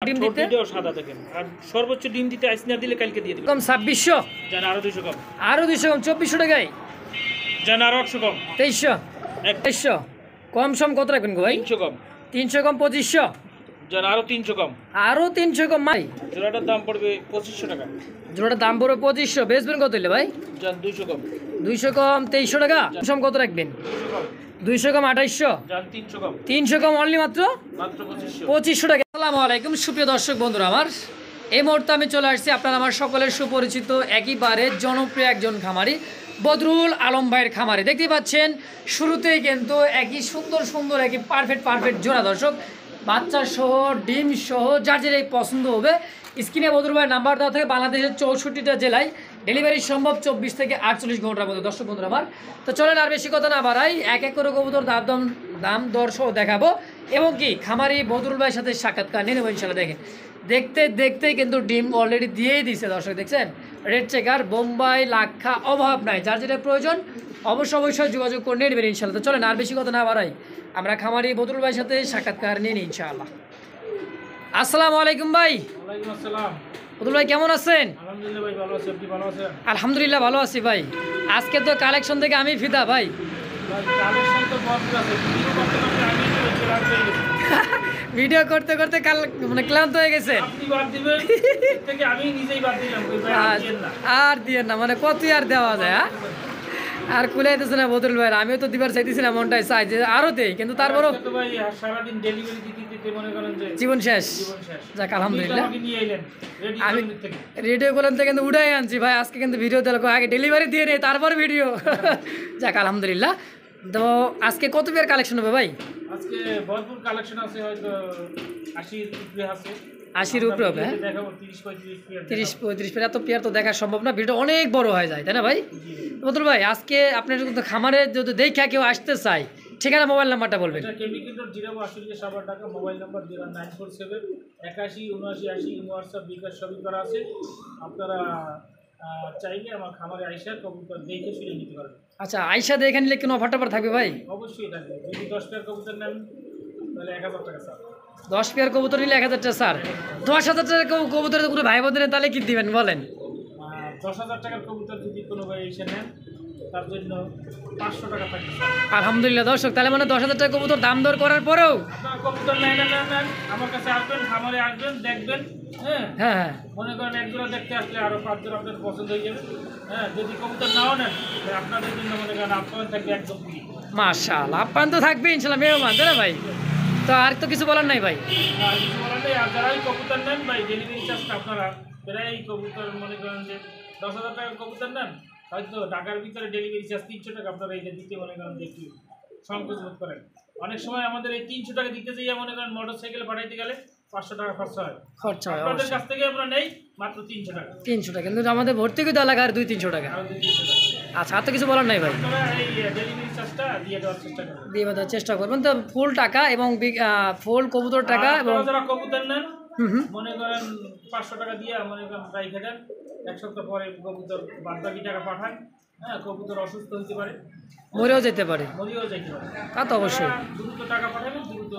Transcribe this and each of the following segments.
ডিম দিতে সাদা দেখেন। আর সর্বোচ্চ ডিম দিতে আইস না দিলে কালকে দিয়ে দেব। কম 2600 জান আরো 200 কম। আরো 200 কম 2400 টাকায়। জান আরো 100 কম। 2300 2100 কম সম কত রাখবেন গো ভাই? 300 কম। 300 কম 2500। জান আরো 300 কম। আরো 300 কম ভাই। জোড়াটার দাম পড়বে 2500 টাকা। জোড়াটার দাম পড়বে 2500। বেচবেন কত হইলে ভাই? জান 200 কম। 200 কম 2300 টাকা। সম কত রাখবেন? 200 কম 2800। জান 300 কম। 300 কম অনলি মাত্র 2500 টাকা। আসসালামু আলাইকুম সুপ্রিয় দর্শক বন্ধুরা, আমার এই মুহূর্তে আমি চলে আসছি আপনার আমার সকলের সুপরিচিত একেবারে জনপ্রিয় একজন খামারি বদরুল আলম ভাইয়ের খামারে। দেখতেই পাচ্ছেন শুরুতেই কিন্তু একই সুন্দর সুন্দর একই পারফেক্ট জোড়া দর্শক, বাচ্চা সহ ডিম সহ যার যেটাই পছন্দ হবে স্ক্রিনে বদরুল ভাইয়ের নাম্বার দেওয়া থেকে বাংলাদেশের 64টা জেলায় ডেলিভারি সম্ভব 24 থেকে 48 ঘন্টার মধ্যে। দর্শক বন্ধুরা আমার তো চলেন আর বেশি কথা না বাড়াই, এক এক করে কবুতর দাম দর সহ দেখাবো এবং কি খামারি বদরুল ভাইয়ের সাথে সাক্ষাৎকার নিয়ে নেবো ইনশাল্লাহ। দেখেন দেখতেই কিন্তু ডিম অলরেডি দিয়েই দিছে দর্শক, দেখছেন রেড চেকার বোম্বাই লাক্ষা অভাব নাই, যার যেটা প্রয়োজন অবশ্যই যোগাযোগ করে নিয়ে নেবেন ইনশাল্লাহ। তো চলেন আর বেশি কথা না বাড়াই, আমরা খামারি বদরুল ভাইয়ের সাথে সাক্ষাৎকার নিয়ে নিই ইনশাআল্লাহ। আসসালামু আলাইকুম ভাই। ওয়ালাইকুম আসসালাম। বদরুল ভাই কেমন আছেন? আলহামদুলিল্লাহ ভাই ভালো আছি, আপনি ভালো আছেন? আলহামদুলিল্লাহ ভালো আছি ভাই। আজকে তো কালেকশন থেকে আমি ফিদা ভাই। কালেকশন তো ভরপুর আছে, ভিডিও করতে মানে ক্লান্ত হয়ে গেছে। আপনি বাদ দিবেন থেকে আমি নিজেই বাদ দিলাম, আর দিয়েন না মানে কত আর দেওয়া যায়, আর কুলাইতেছে না বদরুল ভাই। আমিও তো দিবার চাইতেছি না, মনটাই চাই যে আরো দেই, কিন্তু তারপরও ভাই সারাদিন ডেলিভারি দিতে মনে করেন যে জীবন শেষ। যাক আলহামদুলিল্লাহ, আমি রেডিও করলাম থেকে কিন্তু উঠাই আনছি ভাই। আজকে কিন্তু ভিডিও দিল আগে ডেলিভারি দিয়ে নেই তারপর ভিডিও। যাক আলহামদুলিল্লাহ। তো আজকে কত পেয়ার কালেকশন হবে ভাই? আজকে ভরপুর কালেকশন আছে, হয়তো 80 উপরে আছে। 80-র উপরে হবে, হ্যাঁ 30-35 পেয়ার। এত পেয়ার তো দেখা সম্ভব না, ভিডিও অনেক বড় হয়ে যায়, তাই না ভাই? বদরুল ভাই আজকে আপনার কিন্তু খামারে যদি দেখা কেউ আসতে চায়, ঠিকানা মোবাইল নাম্বারটা বলবেন। মোবাইল নাম্বার 0947 81 79 80 হোয়াটসঅ্যাপ বিকাশ সবই করা আছে। আপনারা চাইলে আমার খামারে আইসা কবুতর দেখে শুনে নিতে পারবেন। আচ্ছা, আইসা দেখে নিলে কোনো অফার টফার থাকবে ভাই? অবশ্যই থাকবে। যদি 10 পেয়ার কবুতর নেন তাহলে 1000 টাকা স্যার। 10 পেয়ার কবুতর নিলে 1000 টাকা স্যার। 10,000 টাকার কবুতরের কোনো ভাই বোনের তাহলে কি দিবেন বলেন? 10,000 টাকার কবুতর যদি কোনো ভাই এসে নেন তার জন্য 500 টাকা থাকবে। আলহামদুলিল্লাহ দর্শক, তাহলে মানে 10,000 টাকা কবুতর দাম দর করার পরেও আপনারা কবুতর নেন আমার কাছে আসবেন, খামারে আসবেন, দেখবেন। হ্যাঁ, মনে করেন এক জোড়া দেখতে আসলে আরো 5 জোড়া আপনার পছন্দ হয়ে যাবে। হ্যাঁ, যদি কবুতর নাও নেন আপনাদের জন্য মনে করেন আপ্যায়ন থাকবে একদম ফ্রি। মাশাআল্লাহ, আপ্যায়ন তো থাকবে ইনশাআল্লাহ, মেহমান তাই না ভাই? তো আর তো কিছু বলার নাই ভাই। আর কিছু বলার নেই। আর যারাই কবুতর নেন ভাই, ডেলিভারি চার্জটা আপনারা প্রায় কবুতর মনে করেন যে 10,000 টাকার কবুতর নেন, হয়তো ঢাকার ভিতরে ডেলিভারি চার্জ 300 টাকা আপনারা এই যে দিতে মনে করেন যে একটু সংকোচ বোধ করেন। অনেক সময় আমাদের এই 300 টাকা দিতে যাইয়া মনে করেন মোটর সাইকেলে পাঠাইতে গেলে 500 টাকা খরচা হয়। আপনাদের কাছ থেকে আমরা নেই মাত্র 300 টাকা। 300 টাকা, কিন্তু আমাদের ভর্তি করে দেওয়া লাগে আর 200-300 টাকা। আচ্ছা, আর তো কিছু বলার নাই ভাই। এই ডেলিভারি চার্জটা দিয়ে দেওয়ার চেষ্টা করবেন। তো ফুল টাকা এবং ফুল কবুতর টাকা, এবং যারা কবুতর নেন মনে করেন 500 টাকা দিয়ে মনে করেন রাইখে দেন, 1 সপ্তাহ পরে কবুতর বাদ বাকি টাকা পাঠান। হ্যাঁ, কবুতর অসুস্থ হতে পারে, মরেও যেতে পারে, তা তো অবশ্যই। দ্রুত টাকা পাঠাবেন, দ্রুত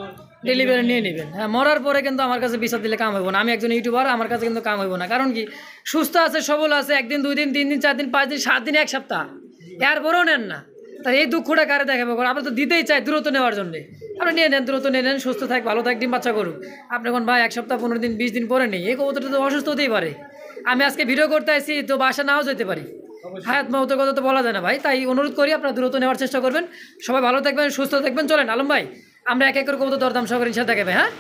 ডেলিভারি নিয়ে নেবেন। হ্যাঁ, মরার পরে কিন্তু আমার কাছে বিচার দিলে কাম হইব না। আমি একজন ইউটিউবার, আমার কাছে কিন্তু কাম হইব না। কারণ কি, সুস্থ আছে, সবল আছে, 1 দিন 2 দিন 3 দিন 4 দিন 5 দিন 7 দিন 1 সপ্তাহ এরপরেও নেন না, তার এই দুঃখটা কারে দেখাবো? আমরা তো দিতেই চাই দ্রুত নেওয়ার জন্য। আপনি নিয়ে নেন, দ্রুত নিয়ে নেন, সুস্থ থাক, ভালো থাক, ডিম বাচ্চা করুক। আপনি এখন ভাই 1 সপ্তাহ 15 দিন 20 দিন পরে নেই, এই কবুতরটা তো অসুস্থ হতেই পারে। আমি আজকে ভিডিও করতে আসছি তো বাসা নাও যেতে পারি, হায়াত মহতের কথা তো বলা যায় না ভাই। তাই অনুরোধ করি আপনারা দ্রুত নেওয়ার চেষ্টা করবেন। সবাই ভালো থাকবেন, সুস্থ থাকবেন। চলেন আলম ভাই, আমরা এক এক করে কবুতর দরদাম সহকারে ইনশাআল্লাহ দেখাবে। হ্যাঁ,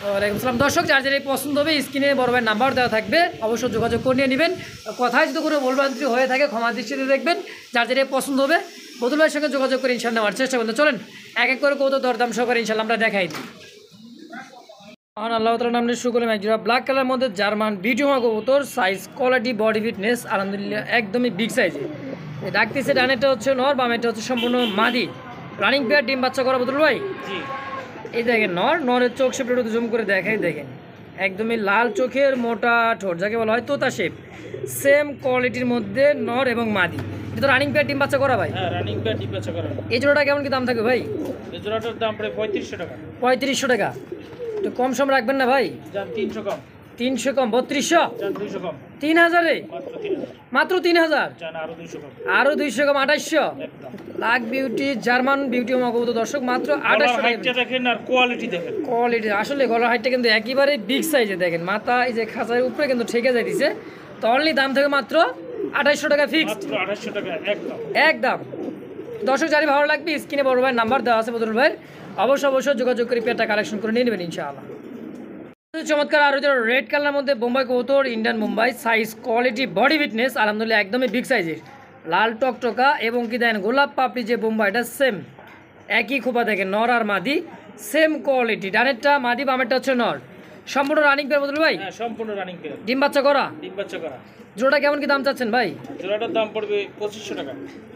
ওয়ালাইকুম আসসালাম। দর্শক যার যেটাই পছন্দ হবে স্ক্রিনে বড় ভাইয়ের নাম্বার দেওয়া থাকবে, অবশ্যই যোগাযোগ করে নিয়ে নেবেন। কথায় যদি কোনো ভুলভ্রান্তি হয়ে থাকে ক্ষমা দৃষ্টিতে দেখবেন। যার যেটাই পছন্দ হবে বদরুল ভাইয়ের সঙ্গে যোগাযোগ করে ইনশাআল্লাহ নেওয়ার চেষ্টা করবেন। চলেন এক এক করে কবুতর দরদাম সহকারে ইনশাআল্লাহ আমরা দেখাই দিই। আল্লাহ তাআলার নামে শুরু করলাম। একজোড়া ব্ল্যাক কালার মধ্যে জার্মান বিটুমা কবুতর, সাইজ কোয়ালিটি বডি ফিটনেস আলহামদুলিল্লাহ একদমই বিগ সাইজে। ডাকতেছে ডানেটা হচ্ছে নর, বামেটা হচ্ছে সম্পূর্ণ মাদি। রানিং পেয়ার, ডিম বাচ্চা করা বদরুল ভাই। এই দেখেন নরের চোখ শেপ একটু জুম করে দেখাই, দেখেন একদমই লাল চোখের, মোটা ঠোঁট, যাকে বলা হয় তোতা শেপ। সেম কোয়ালিটির মধ্যে নর এবং মাদি। এটা তো রানিং পেয়ার, ডিম বাচ্চা করা ভাই। হ্যাঁ, রানিং পেয়ার, ডিম বাচ্চা করা। এই জোড়াটা কেমন কি দাম থাকবে ভাই? এই জোড়াটার দাম প্রায় 3500 টাকা। 3500 টাকা। একটু কম সম রাখবেন না ভাই? যান 300 কম। 300 কম 3200 যান 200 কম। 3000-এ মাত্র 3000। মাত্র 3000, যান আরো 200 কম। আরো 200 কম 2800। একদম। লাক বিউটি জার্মান বিউটি মগবত দর্শক মাত্র 2800 টাকা। হাইটটা দেখেন আর কোয়ালিটি দেখেন। কোয়ালিটি আসলে গলার হাইটটা কিন্তু একেবারে বিগ সাইজে দেখেন, মাথা এই যে খাঁচার উপরে কিন্তু ঠেকে যাইতেছে। তো অনলি দাম থেকে মাত্র 2800 টাকা ফিক্সড, মাত্র 2800 টাকা একদম। একদম। দর্শক যারা ভালো লাগবে স্ক্রিনে বড় ভাই নাম্বার দেওয়া আছে বদরুল ভাইয়ের, অবশ্যই যোগাযোগ করে পেয়ারটা কালেকশন করে নিয়ে নেবেন ইনশাআল্লাহ। চমৎকার আরো যারা রেড কালারের মধ্যে বোম্বাই কবুতর, Indian Bombay, size quality body fitness আলহামদুলিল্লাহ একদমই বিগ সাইজের, লাল টকটকা এবং কি দেন গোলাপ পাপড়ি যে বোম্বাইটা সেম একই খোপা দেখেন, নর আর মাদি সেম কোয়ালিটি। ডানেরটা মাদি, বামেরটা হচ্ছে নর। সম্পূর্ণ রানিং পেয়ার বদরুল ভাই? হ্যাঁ সম্পূর্ণ রানিং পেয়ার। ডিম বাচ্চা করা? ডিম বাচ্চা করা। জোড়াটা কেমন কি দাম চাচ্ছেন ভাই? জোড়াটার দাম পড়বে 2500 টাকা।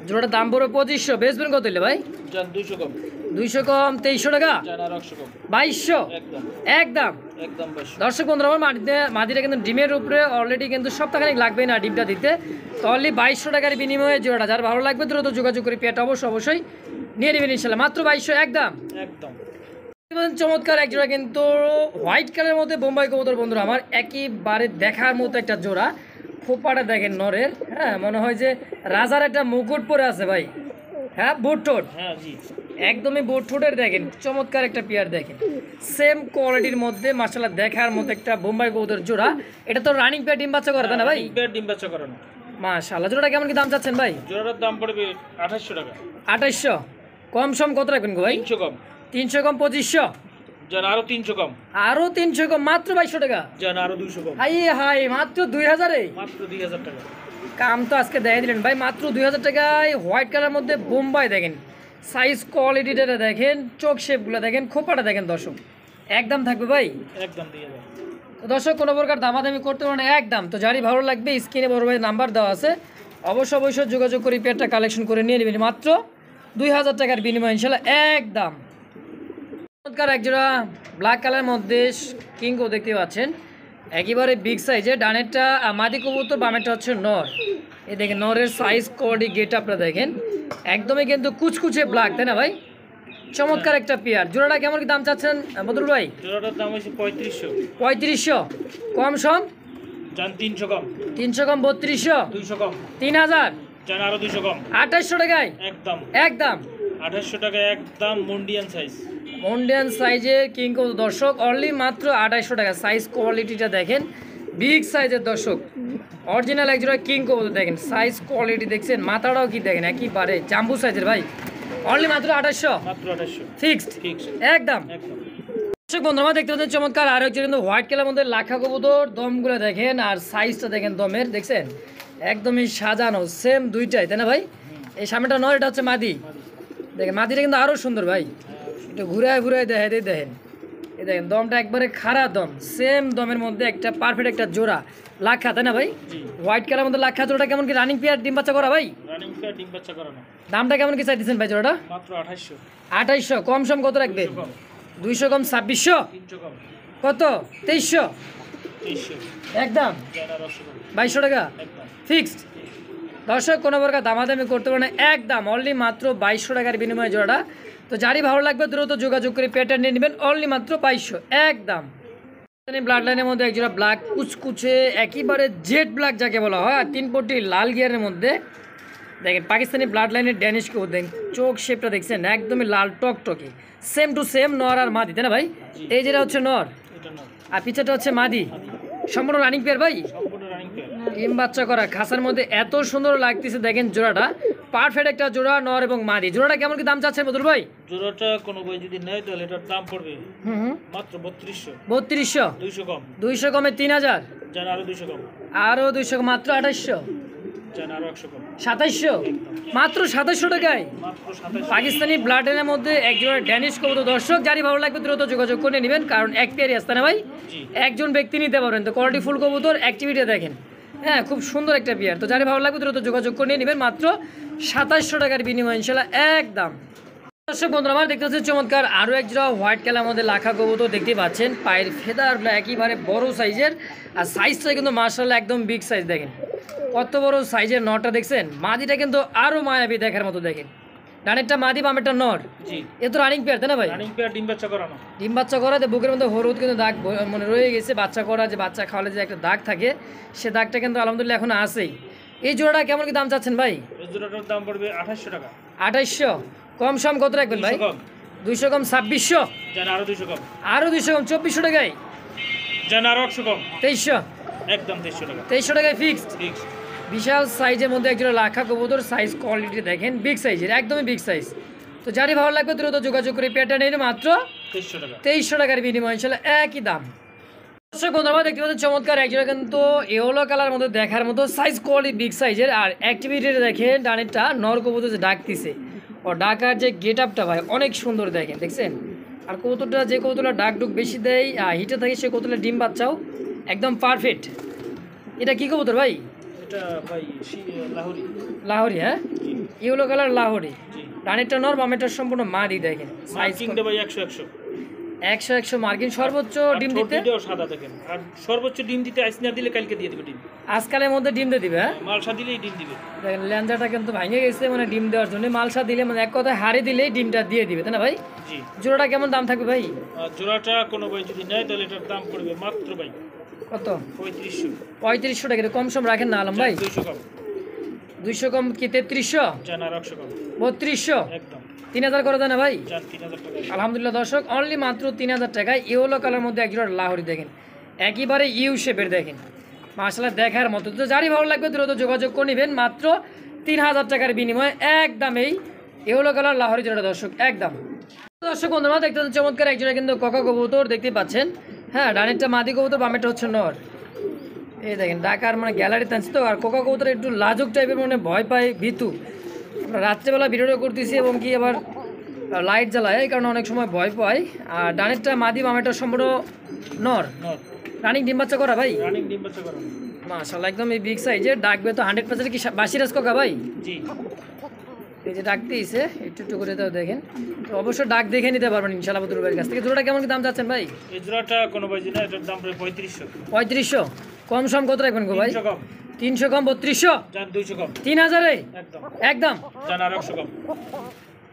জোড়াটার দাম পড়বে 2500, বেচবেন কত হলে ভাই? যান 200 কম। 200 কম 2300 টাকা, যান আর 100 কম। 2200 একদম একদম। একদম 2200। দর্শক বন্ধুরা আমার মাদিটা কিন্তু ডিমের উপরে অলরেডি কিন্তু সপ্তাহখানিক লাগবে না ডিমটা দিতে, তো অনলি 2200 টাকার বিনিময়ে জোড়াটা যার ভালো লাগবে দ্রুত যোগাযোগ করে পেয়ারটা অবশ্যই নিয়ে নেবেন ইনশাল্লাহ, মাত্র 2200 একদম একদম। চমৎকার এক জোড়া কিন্তু হোয়াইট কালারের মধ্যে বোম্বাই কবুতর বন্ধুরা আমার, একেবারে দেখার মতো একটা জোড়া। খোপাটা দেখেন নরের, হ্যাঁ মনে হয় যে রাজার একটা মুকুট পরে আছে ভাই, হ্যাঁ বুট ঠোঁট, হ্যাঁ জি একদমই বুট ঠোঁটের দেখেন চমৎকার একটা পেয়ার দেখেন, সেম কোয়ালিটির মধ্যে মাশাআল্লাহ দেখার মতো একটা বোম্বাই কবুতর জোড়া। এটা তো রানিং পেয়ার, ডিম বাচ্চা করে তাই না ভাই? পেয়ার ডিম বাচ্চা করানো। মাশাআল্লাহ। জোড়াটা কেমন কি দাম চাচ্ছেন ভাই? জোড়াটার দাম পড়বে 2800 টাকা। 2800 কম সম কত রাখবেন গো ভাই? 300 কম। 300 কম 2500, যান আরো 300 কম। আরো 300 কম মাত্র 2200 টাকা। যান আরো 200 কম। হাই হাই মাত্র 2000-এ মাত্র 2000 টাকা। কাম তো আজকে দেখাই দিলেন ভাই, মাত্র 2000 টাকায় হোয়াইট কালার মধ্যে বোম্বাই দেখেন, সাইজ কোয়ালিটিটা দেখেন, চোখ শেপগুলো দেখেন, খোপাটা দেখেন দর্শক, একদম থাকবে ভাই? একদম 2000। তো দর্শক কোনো প্রকার দামাদামি করতে পারেন একদম। তো যারই ভালো লাগবে স্ক্রিনে বড় ভাই নাম্বার দেওয়া আছে, অবশ্যই যোগাযোগ করে পেয়ারটা কালেকশন করে নিয়ে নেবেন মাত্র 2000 টাকার বিনিময় ইনশাল্লাহ একদম। চমৎকার একজোড়া ব্ল্যাক কালারের মধ্যে কিংকো দেখতে পাচ্ছেন, একেবারে বিগ সাইজে, ডানেরটা মাদি কবুতর, বামেরটা হচ্ছে নর। এই দেখেন নরের সাইজ কোয়ালিটি গেট আপটা দেখেন, একদমই কিন্তু কুচকুচে ব্ল্যাক তাই না ভাই? চমৎকার একটা পেয়ার। জোড়াটা কেমন কি দাম চাচ্ছেন বদরুল ভাই? জোড়াটার দাম হচ্ছে 3500। 3500 কম সম? যান 300 কম। 300 কম 3200, 200 কম। 3000, যান আরো 200 কম। 2800 টাকায় একদম একদম। 2800 টাকা একদম মন্ডিয়ান সাইজ। মন্ডিয়ান সাইজের কিংকো দর্শক অনলি মাত্র 2800 টাকা। সাইজ কোয়ালিটিটা দেখেন বিগ সাইজের দর্শক, অরিজিনাল একজোড়া কিংকো দেখেন, সাইজ কোয়ালিটি দেখছেন, মাথাটাও কি দেখেন একেবারে জাম্বু সাইজের ভাই, অনলি মাত্র 2800 মাত্র 2800 ফিক্সড ফিক্সড একদম। একদম। দর্শক বন্ধুরা দেখতে পাচ্ছেন চমৎকার আর একজন কিন্তু হোয়াইট কালার মধ্যে লাখা কবুতর, দমগুলো দেখেন আর সাইজটা দেখেন দমের, দেখছেন একদমই সাজানো সেম দুইটাই তাই না ভাই? এই সামনেটা নয়, এটা হচ্ছে মাদি, দেখেন মাদিটা কিন্তু আরও সুন্দর ভাই, একটু ঘুরায় দেখেন এই দেখেন দমটা একবারে খাড়া দম, সেম দমের মধ্যে একটা পারফেক্ট একটা জোড়া লাখা তাই না ভাই? হোয়াইট কালার মধ্যে লাখা জোড়াটা কেমন কি রানিং পেয়ার, ডিম বাচ্চা করা ভাই? রানিং পেয়ার ডিম বাচ্চা করানো। দামটা কেমন কি চাইতেছেন ভাই জোড়াটা? মাত্র 2800। 2800 কম সম কত রাখবে? 200 কম 2600, 300 কম। কত 2300 2300। একদম। যান আর 200 কম। 2200 টাকা একদম ফিক্সড। দর্শক কোনো প্রকার দামাদামি করতে পারে না একদম, অনলি মাত্র 2200 টাকার বিনিময়ে জোড়াটা। তো যারই ভালো লাগবে দ্রুত যোগাযোগ করে পেয়ারটা নিয়ে নেবেন, অনলি মাত্র 2200 একদম। ব্লাড লাইনের মধ্যে একজোড়া ব্ল্যাক কুচকুচে একেবারে জেড ব্ল্যাক যাকে বলা হয়, আর 3 পট্টি লাল গিয়ারের মধ্যে দেখেন পাকিস্তানি ব্লাড লাইনের ড্যানিশকে দেখেন, চোখ শেপটা দেখছেন একদমই লাল টকটকে, সেম টু সেম নর আর মাদি তাই না ভাই? এই যেটা হচ্ছে নর এটা না আর পিছাটা হচ্ছে মাদি, সম্পূর্ণ রানিং পেয়ার ভাই, সম্পূর্ণ রানিং পেয়ার। ডিম বাচ্চা করা খাসার মধ্যে এত সুন্দর লাগতেছে দেখেন জোড়াটা, পারফেক্ট একটা জোড়া নর এবং মাদি। জোড়াটা কেমন কি দাম চাচ্ছেন বদরুল ভাই? জোড়াটা কোনো বই যদি নেয় তাহলে এটার দাম পড়বে মাত্র 3200। 3200, 200 কম। 200 কমে 3000, যান আরো 200 কম। আরও 200 মাত্র 2800, যান আরো 100 কম। 2700 মাত্র 2700 টাকায় মাত্র 2700। পাকিস্তানি ব্লাডের মধ্যে একজোড়া ড্যানিশ কবুতর। দর্শক যারই ভালো লাগবে দ্রুত যোগাযোগ করে নেবেন, কারণ এক পেয়ারই আসতে না ভাই, জি একজন ব্যক্তি নিতে পারবেন। তো কোয়ালিটি ফুল কবুতর, অ্যাক্টিভিটি দেখেন, হ্যাঁ খুব সুন্দর একটা পেয়ার। তো যারই ভালো লাগবে দ্রুত যোগাযোগ করে নিয়ে নেবেন মাত্র 2700 টাকার বিনিময় ইনশাল্লাহ একদম। দর্শক বন্ধুরা আমার দেখতে পাচ্ছেন চমৎকার আরও একজোড়া হোয়াইট কালার মধ্যে লাখা কবুতর দেখতে পাচ্ছেন, পায়ের ফেদারগুলো একেবারে বড় সাইজের, আর সাইজটা কিন্তু মাশাআল্লাহ একদম বিগ সাইজ দেখেন, কত বড় সাইজের নটটা দেখছেন, মাদিটা কিন্তু আরও মায়াবী দেখার মতো দেখেন, ডানেরটা মাদি বামেরটা নর। জি। এ তো রানিং পেয়ার তাই না ভাই? রানিং পেয়ার, ডিম বাচ্চা করানো। ডিম বাচ্চা করা, বুকের মধ্যে হলুদ কিন্তু দাগ মানে রয়ে গেছে, বাচ্চা করা যে বাচ্চা খাওয়ালে যে একটা দাগ থাকে সে দাগটা কিন্তু আলহামদুলিল্লাহ এখন আছেই। এই জোড়াটা কেমন কি দাম চাচ্ছেন ভাই? এই জোড়াটার দাম পড়বে 2800 টাকা। 2800। কম সম কত রাখবেন ভাই? 200 কম 2600। জান আরো 200 কম। আরো 200 কম 2400 টাকায়। জান আরো 100 কম। 2300। একদম 2300 টাকা। 2300 টাকায় ফিক্সড। ফিক্স। বিশাল সাইজের মধ্যে একজোড়া লাখা কবুতর, সাইজ কোয়ালিটি দেখেন বিগ সাইজের, একদমই বিগ সাইজ। তো যারই ভালো লাগবে দ্রুত যোগাযোগ করে পেয়ারটা নিয়ে মাত্র 2300 টাকা। 2300 টাকার বিনিময় ইনশাআল্লাহ একই দাম। দর্শক বন্ধুরা দেখতে পাচ্ছেন চমৎকার একজোড়া কিন্তু ইয়েলো কালার মধ্যে দেখার মতো সাইজ কোয়ালিটি বিগ সাইজের। আর অ্যাক্টিভিটিটা দেখেন ডানেরটা নর কবুতর যে ডাকতেছে ও ডাকার যে গেট আপটা ভাই অনেক সুন্দর দেখেন, দেখছেন? আর কবুতরটা যে কবুতরটা ডাক ডুক বেশি দেয় হিটে থাকে সে কবুতরটা ডিম বাচ্চাও একদম পারফেক্ট। এটা কি কবুতর ভাই? এটা ভাই লাহোরি। লাহোরি, হ্যাঁ ইয়েলো কালার লাহোরি। জি। ডানেরটা নর বামেরটা সম্পূর্ণ মাদি দেখেন। মার্কিং দে ভাই 100 100 100 মার্কিন সর্বোচ্চ ডিম দিতে। ঠোঁটটাও সাদা দেখেন। আর সর্বোচ্চ ডিম দিতে আইস না দিলে কালকে দিয়ে দিবে ডিম। আজকালের মধ্যে ডিম দিয়ে দিবে, হ্যাঁ মালসা দিলেই ডিম দিবে। দেখেন ল্যাঞ্জাটা কিন্তু ভেঙে গেছে মানে ডিম দেওয়ার জন্য। মালসা দিলে মানে এক কথায় হাড়ি দিলেই ডিমটা দিয়ে দিবে তাই না ভাই? জি। জোড়াটা কেমন দাম থাকবে ভাই? আর জোড়াটা কোনো ভাই যদি নেয় তাহলে এটার দাম পড়বে মাত্র ভাই কত? 3500। 3500 টাকা। কম সম রাখেন না আলম ভাই? 200 কম। 200 কম কি 3300? জান আর 100 কম। 3200। একদম 3000 করে দেয় না ভাই? জান 3000 টাকা। আলহামদুলিল্লাহ দর্শক অনলি মাত্র 3000 টাকায় ইয়েলো কালার মধ্যে একজোড়া লাহোরি দেখেন, একেবারে ইউ শেপের দেখেন, মাশাআল্লাহ দেখার মতো। তো যারই ভালো লাগবে দ্রুত যোগাযোগ করে নেবেন মাত্র 3000 টাকার বিনিময়ে একদমেই ইয়েলো কালার লাহোরি জোড়া দর্শক একদম। দর্শক বন্ধুরা দেখতে পাচ্ছেন চমৎকার একজোড়া কিন্তু কোকা কবুতর দেখতে পাচ্ছেন, হ্যাঁ ডানেরটা মাদি কবুতর বামেরটা হচ্ছে নর। এই দেখেন ঢাকার মানে গ্যালারিতে আনছি তো। আর কোকা কবুতর একটু লাজুক টাইপের মানে ভয় পায় ভীতু। আমরা রাত্রেবেলা ভিডিওটা করতেছি এবং কি আবার লাইট জ্বালায় এই কারণে অনেক সময় ভয় পায়। আর ডানেরটা মাদি বামেরটা সম্পূর্ণ নর। নর। রানিং ডিম বাচ্চা করা ভাই? রানিং ডিম বাচ্চা করা। মাশাআল্লাহ একদম এই বিগ সাইজের। ডাকবে তো 100% কি বাসিরাজ কোকা ভাই? জি। এই যে ডাকতেইছে একটু একটু করে দাও দেখেন। তো অবশ্যই ডাক দেখে নিতে পারবেন ইনশাআল্লাহ বদরুল ভাইয়ের কাছ থেকে। জোড়াটা কেমন কি দাম চাচ্ছেন ভাই? এই জোড়াটা কোনো ভাই যদি এটার দাম পড়বে 3500। 3500। কম সম কত রাখবেন গো ভাই? 300 কম। 300 কম 3200। জান 200 কম। 3000 একদম একদম। জান আর 100 কম।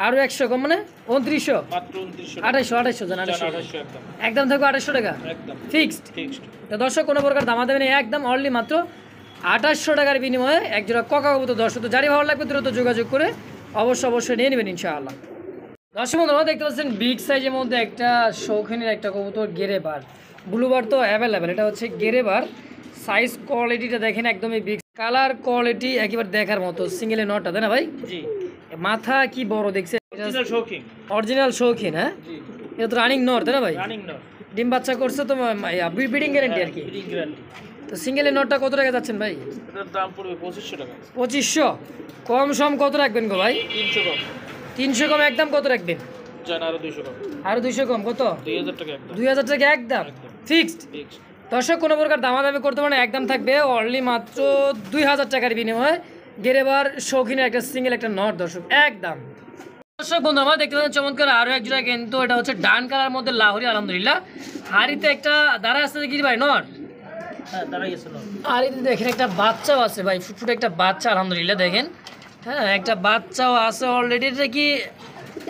আরো 100 কম মানে 2900। মাত্র 2900। 2800 জান 2800 একদম একদম থাকবে 2800 টাকা একদম ফিক্সড। ফিক্সড। তো দর্শক কোনো প্রকার দামা দেবেন একদম অনলি মাত্র 2800 টাকার বিনিময়ে একজোড়া কোকা কবুতর দর্শক। তো যারই ভালো লাগবে দ্রুত যোগাযোগ করে অবশ্যই নিয়ে নেবেন ইনশাআল্লাহ। দর্শক বন্ধুরা দেখতে পাচ্ছেন বিগ সাইজের মধ্যে একটা শৌখিনের একটা কবুতর গেরেবার। ব্লুবার তো অ্যাভেলেবেল, এটা হচ্ছে গেরেবার। সাইজ কোয়ালিটিটা দেখেন একদমই বিগ, কালার কোয়ালিটি একেবারে দেখার মতো। সিঙ্গেলে নটটা তাই না ভাই? জি। মাথা কি বড় দেখছে, অরিজিনাল শৌখিন। অরিজিনাল শৌখিন, হ্যাঁ জি। এটা তো রানিং নর তাই না ভাই? রানিং নর। ডিম বাচ্চা করছে তো ব্রিডিং গ্যারান্টি আর কি। Breeding guarantee. তো সিঙ্গেলের নটটা কত টাকা যাচ্ছেন ভাই? এটার দাম পড়বে 2500 টাকা। 2500। কম সম কত রাখবেন গো ভাই? 300 কম। 300 কম একদম কত রাখবেন? জান আরো 200 কম। আরো 200 কম কত? 2000 টাকা একদম। 2000 টাকা একদম ফিক্সড। ফিক্সড। দর্শক কোনো প্রকার দামাদামি করতে পারেন একদম থাকবে অনলি মাত্র 2000 টাকার বিনিময়ে গেরেবার শৌখিনের একটা সিঙ্গেল একটা নট দর্শক একদম। দর্শক বন্ধু আমরা দেখতে পাচ্ছেন চমৎকার আরো এক জোড়া কিন্তু এটা হচ্ছে ডান কালার মধ্যে লাহোরি আলহামদুলিল্লাহ। হাড়িতে একটা দাঁড়া আছে কি ভাই নট? হ্যাঁ দাঁড়াই আছে নর। হাড়িতে দেখেন একটা বাচ্চাও আছে ভাই, ফুটফুটে একটা বাচ্চা আলহামদুলিল্লাহ দেখেন, হ্যাঁ একটা বাচ্চাও আছে অলরেডি। এটা কি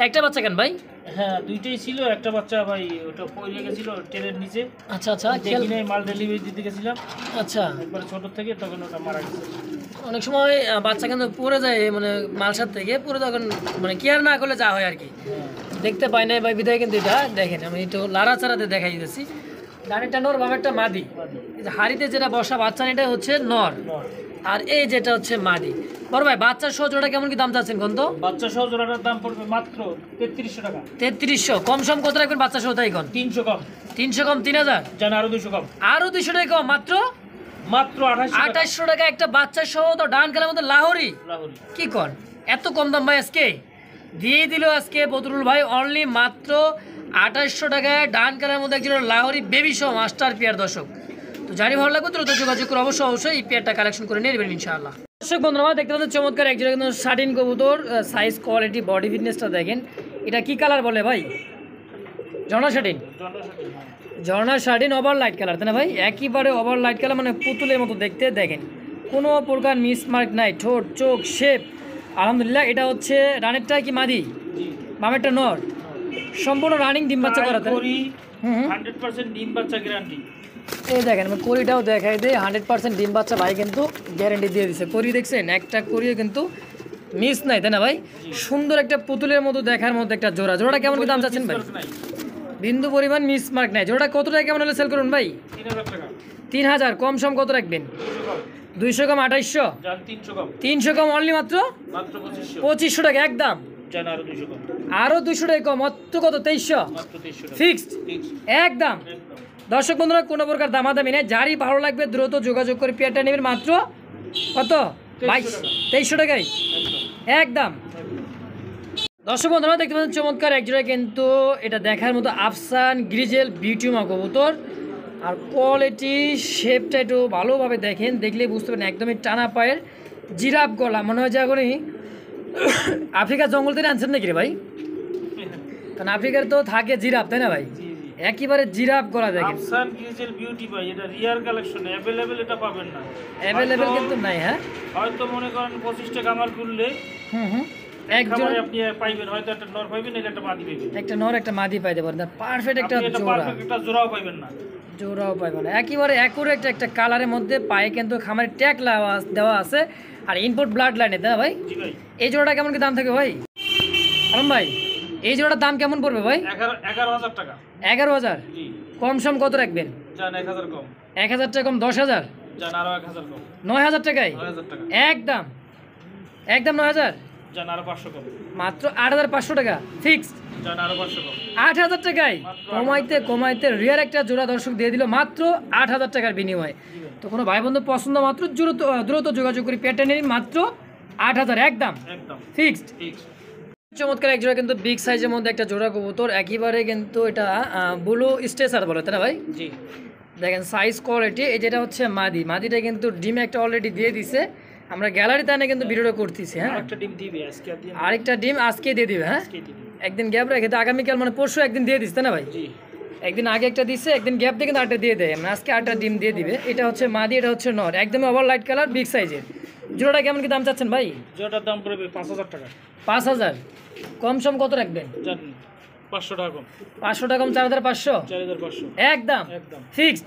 একটা বাচ্চা কেন ভাই? হ্যাঁ দুইটাই ছিল, একটা বাচ্চা ভাই ওটা পড়ে গেছিল ট্রেনের নিচে। আচ্ছা আচ্ছা দেখি নাই, মাল ডেলিভারি দিতে গেছিলাম আচ্ছা। একবারে ছোট থেকে, তখন ওটা মারা গেছে। অনেক সময় বাচ্চা কিন্তু পড়ে যায় মানে মালসার থেকে পড়ে, তখন মানে কেয়ার না করলে যা হয় আর কি, দেখতে পাই না ভাই বিদায়। কিন্তু এটা দেখেন আমি একটু লাড়া চাড়াতে দেখাই দিতেছি। ডানেরটা নর বামেরটা মাদি। হাড়িতে যেটা বসা বাচ্চা এটা হচ্ছে নর, আর এই যেটা হচ্ছে মাদি। বড় ভাই বাচ্চার সহ জোড়া কেমন কি দাম চাচ্ছেন কোন? তো বাচ্চা সহ জোড়াটার দাম পড়বে মাত্র 3300 টাকা। 3300। কম সম কত রাখবেন বাচ্চা সহ তাই কোন? 300 কম। 300 কম 3000। জান আরো 200 কম। আরো 200 টাকা কম মাত্র 2800 টাকা একটা বাচ্চা সহ। তো ডান কালার মধ্যে লাহোরি লাহোরি। কি কর এত কম দাম ভাই? আজকে দিয়ে দিল আজকে বদরুল ভাই অনলি মাত্র 2800 টাকায় ডান কালার মধ্যে একজন লাহোরি বেবি সহ মাস্টার পেয়ার দর্শক। তো জানি ভালো লাগবে দ্রুত যোগাযোগ করে অবশ্যই এই পেয়ারটা কালেকশন করে নিয়ে নেবেন ইনশাআল্লাহ। দর্শক বন্ধুরা দেখতে পাচ্ছেন চমৎকার একজন কিন্তু শার্টিন কবুতর। সাইজ কোয়ালিটি বডি ফিটনেসটা দেখেন। এটা কি কালার বলে ভাই? ঝর্ণা শার্টিন। ঝর্ণা শার্টিন ওভার লাইট কালার তাই না ভাই? একেবারে ওভার লাইট কালার মানে পুতুলের মতো দেখতে দেখেন, কোনো প্রকার মিসমার্ক নাই। ঠোঁট চোখ শেপ আলহামদুলিল্লাহ। এটা হচ্ছে রানেরটা কি মাদি, জি বামেরটা নর, সম্পূর্ণ রানিং ডিম বাচ্চা করাতে। করি হুম হুম। 100% ডিম বাচ্চা গ্যারান্টি। এই দেখেন আমি করিটাও দেখাই দিই, 100% ডিম বাচ্চা ভাই কিন্তু গ্যারেন্টি দিয়ে দিচ্ছে। করি দেখছেন, একটা করিও কিন্তু মিস নাই, তাই না ভাই? সুন্দর একটা পুতুলের মতো দেখার মধ্যে একটা জোড়া। জোড়াটা কেমন কি দাম চাচ্ছেন ভাই? নাই বিন্দু পরিমাণ মিস মার্ক নাই। জোড়াটা কত টাকা কেমন হলে সেল করুন ভাই? 3000 টাকা। 3000 কম সম কত রাখবেন? 200 কম 2800, জান 300 কম, 300 কম অনলি মাত্র মাত্র 2500। 2500 টাকা একদম। জান আরো 200 কম, আরও 200 টাকা কম, অত কত 2300 মাত্র 2300 টাকা ফিক্সড ফিক্স একদম। একদম। দর্শক বন্ধুরা কোনো প্রকার দামাদামি নেই, যারই ভালো লাগবে দ্রুত যোগাযোগ করে পেয়ারটা নেবেন মাত্র কত 2300 টাকায় একদম একদম। দর্শক বন্ধুরা দেখতে পাচ্ছেন চমৎকার একজোড়া কিন্তু এটা দেখার মতো আফসান গ্রিজেল বিউটিমা কবুতর। আর কোয়ালিটি শেপটা একটু ভালোভাবে দেখেন, দেখলে বুঝতে পারেন একদমই টানা পায়ের জিরাফ গলা, মনে হয় যে এখনই আফ্রিকার জঙ্গল থেকে আনছেন নাকি রে ভাই? কারণ আফ্রিকার তো থাকে জিরাফ, তাই না ভাই? জি জি। একেবারে জিরাফ গলা দেখেন, আফসান গ্রিজেল বিউটি ভাই, এটা রিয়ার কালেকশন, अवेलेबल এটা পাবেন না। অ্যাভেলেবেল কিন্তু নাই। হ্যাঁ হয়তো মনে করেন 25 টাকা আমার খুললে হুম হুম, একজন খাবারে আপনি পাইবেন, হয়তো একটা নর পাইবেন, নাহলে একটা মাদি পাইবেন। একটা নর একটা মাদি পাইতে পারেন, পারফেক্ট একটা আপনি এটা জোড়া, পারফেক্ট একটা জোড়াও পাইবেন না। জোড়াও পাইব না। একেবারে অ্যাকুরেট একটা কালারের মধ্যে পায়ে কিন্তু খামারের ট্যাগ দেওয়া আছে আর ইনপুট ব্লাড লাইনে, তাই না ভাই? জি ভাই। এই জোড়াটা কেমন কি দাম থাকে ভাই আলম ভাই? এই জোড়াটার দাম কেমন পড়বে ভাই? 11000 টাকা। 11000 জি। কম সম কত রাখবেন? জান 1000 কম, 1000 টাকা কম 10000, জান আরো 1000 কম, 9000 টাকায় 9000 টাকা। একদম একদম 9000, জান আরো 500 কম, মাত্র 8500 টাকা ফিক্সড। জান আরো 500 কম, 8000 টাকায় মাত্র কমাইতে কমাইতে রিয়ার একটা জোড়া দর্শক দিয়ে দিল মাত্র 8000 টাকার বিনিময়ে। তো কোনো ভাই বন্ধু পছন্দ মাত্র দ্রুত যোগাযোগ করি পেয়ারটা নিন মাত্র 8000 একদম একদম ফিক্সড। ফিক্স। চমৎকার এক জোড়া কিন্তু বিগ সাইজের মধ্যে একটা জোড়া কবুতর, একেবারে কিন্তু এটা ব্লু স্টেসার বলে, তাই না ভাই? জি। দেখেন সাইজ কোয়ালিটি, এই যেটা হচ্ছে মাদিটা কিন্তু ডিম একটা অলরেডি দিয়ে দিছে, আমরা গ্যালারিতে এনে কিন্তু ভিডিওটা করতেছি। হ্যাঁ একটা ডিম দিবে আজকে, আর দিয়ে আরেকটা ডিম আজকে দিয়ে দিবে। হ্যাঁ আজকে দিবে। একদিন গ্যাপ রেখে তো আগামীকাল মানে পরশু একদিন দিয়ে দিস, তাই না ভাই? জি। একদিন আগে একটা দিচ্ছে, একদিন গ্যাপ দিয়ে কিন্তু আরেকটা দিয়ে দেয়, মানে আজকে আরেকটা ডিম দিয়ে দিবে। এটা হচ্ছে মাদি, এটা হচ্ছে নর, একদমই ওভার লাইট কালার বিগ সাইজের। জোড়াটা কেমন কি দাম চাচ্ছেন ভাই? যেটার দাম পড়বে 5000 টাকা। 5000 কম সম কত রাখবেন? জান 500 টাকা কম, 500 টাকা কম 4500 4500 একদম একদম ফিক্সড।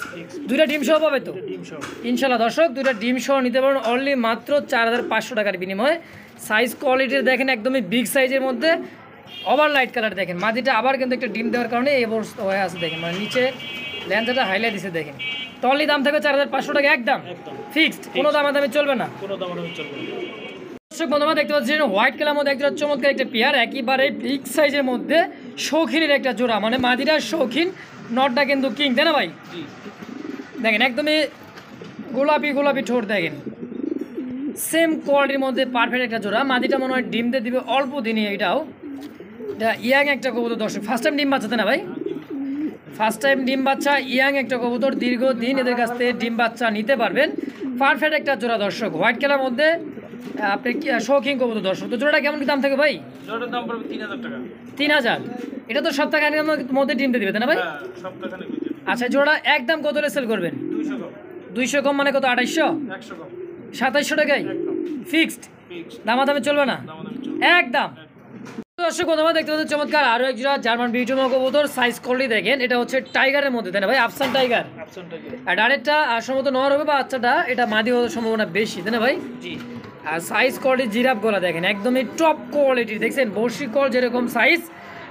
দুইটা ডিম সহ পাবে তো ডিম সহ। ইনশাল্লাহ দর্শক, দুইটা ডিম সহ নিতে পারেন অনলি মাত্র 4500 টাকার বিনিময়ে। সাইজ কোয়ালিটির দেখেন একদমই বিগ সাইজের মধ্যে ওভার লাইট কালার। দেখেন মাদিটা আবার কিন্তু একটা ডিম দেওয়ার কারণে এই অবস্থা হয়ে আছে, দেখেন মানে নিচে ল্যান্সাটা হাইলাইট দিছে। দেখেন তো অনলি দাম থাকবে 4500 টাকা একদম একদম ফিক্সড, কোনো দামাদামি চলবে না। কোনো দামাদামি চলবে না। দর্শক বন্ধুরা দেখতে পাচ্ছেন হোয়াইট কালার মধ্যে একটা চমৎকার একটা পেয়ার, একেবারে বিগ সাইজের মধ্যে শৌখিনের একটা জোড়া, মানে মাদিরা শৌখিন, নটটা কিন্তু কিং, তাই না ভাই? জি। দেখেন একদমই গোলাপি ঠোঁট, দেখেন সেম কোয়ালিটির মধ্যে পারফেক্ট একটা জোড়া। মাদিটা মনে হয় ডিম দিয়ে দিবে অল্প দিনই, এটাও এটা ইয়াং একটা কবুতর দর্শক, ফার্স্ট টাইম ডিম বাচ্চা, তাই না ভাই? ফার্স্ট টাইম ডিম বাচ্চা, ইয়াং একটা কবুতর, দীর্ঘদিন এদের কাছ থেকে ডিম বাচ্চা নিতে পারবেন। পারফেক্ট একটা জোড়া দর্শক, হোয়াইট কালার মধ্যে আপনি শৌখিন কবুতর দর্শক। তো জোড়াটা কেমন কি দাম থাকে ভাই? জোড়ার দাম পড়বে 3000 টাকা। 3000 এটা তো সপ্তাহখানেকের মধ্যে ডিম দিয়ে দিবে, তাই না ভাই? হ্যাঁ, সপ্তাহখানেক ভিতরে। আচ্ছা জোড়া একদম কত হলে সেল করবেন? 200 কম, 200 কম মানে কত? 2800, 100 কম 2700 টাকায় একদম ফিক্সড, ফিক্স। দামাদামি চলবে না দামাদামি চলবে একদম। দর্শক বন্ধুরা দেখতে পাচ্ছেন চমৎকার আরো এক জোড়া জার্মান বিউটিমা কবুতর, সাইজ কোয়ালিটি দেখেন, এটা হচ্ছে টাইগারের মধ্যে, তাই না ভাই? আফসান টাইগার। অপশন টাকা। আর আরেকটা সম্ভবত নর হবে বা বাচ্চাটা এটা মাদি হওয়ার সম্ভাবনা বেশি, তাই না ভাই? জি। আর সাইজ কোয়ালিটি জিরাফ গলা দেখেন একদমই টপ কোয়ালিটি, দেখছেন বর্ষি কল যেরকম সাইজ,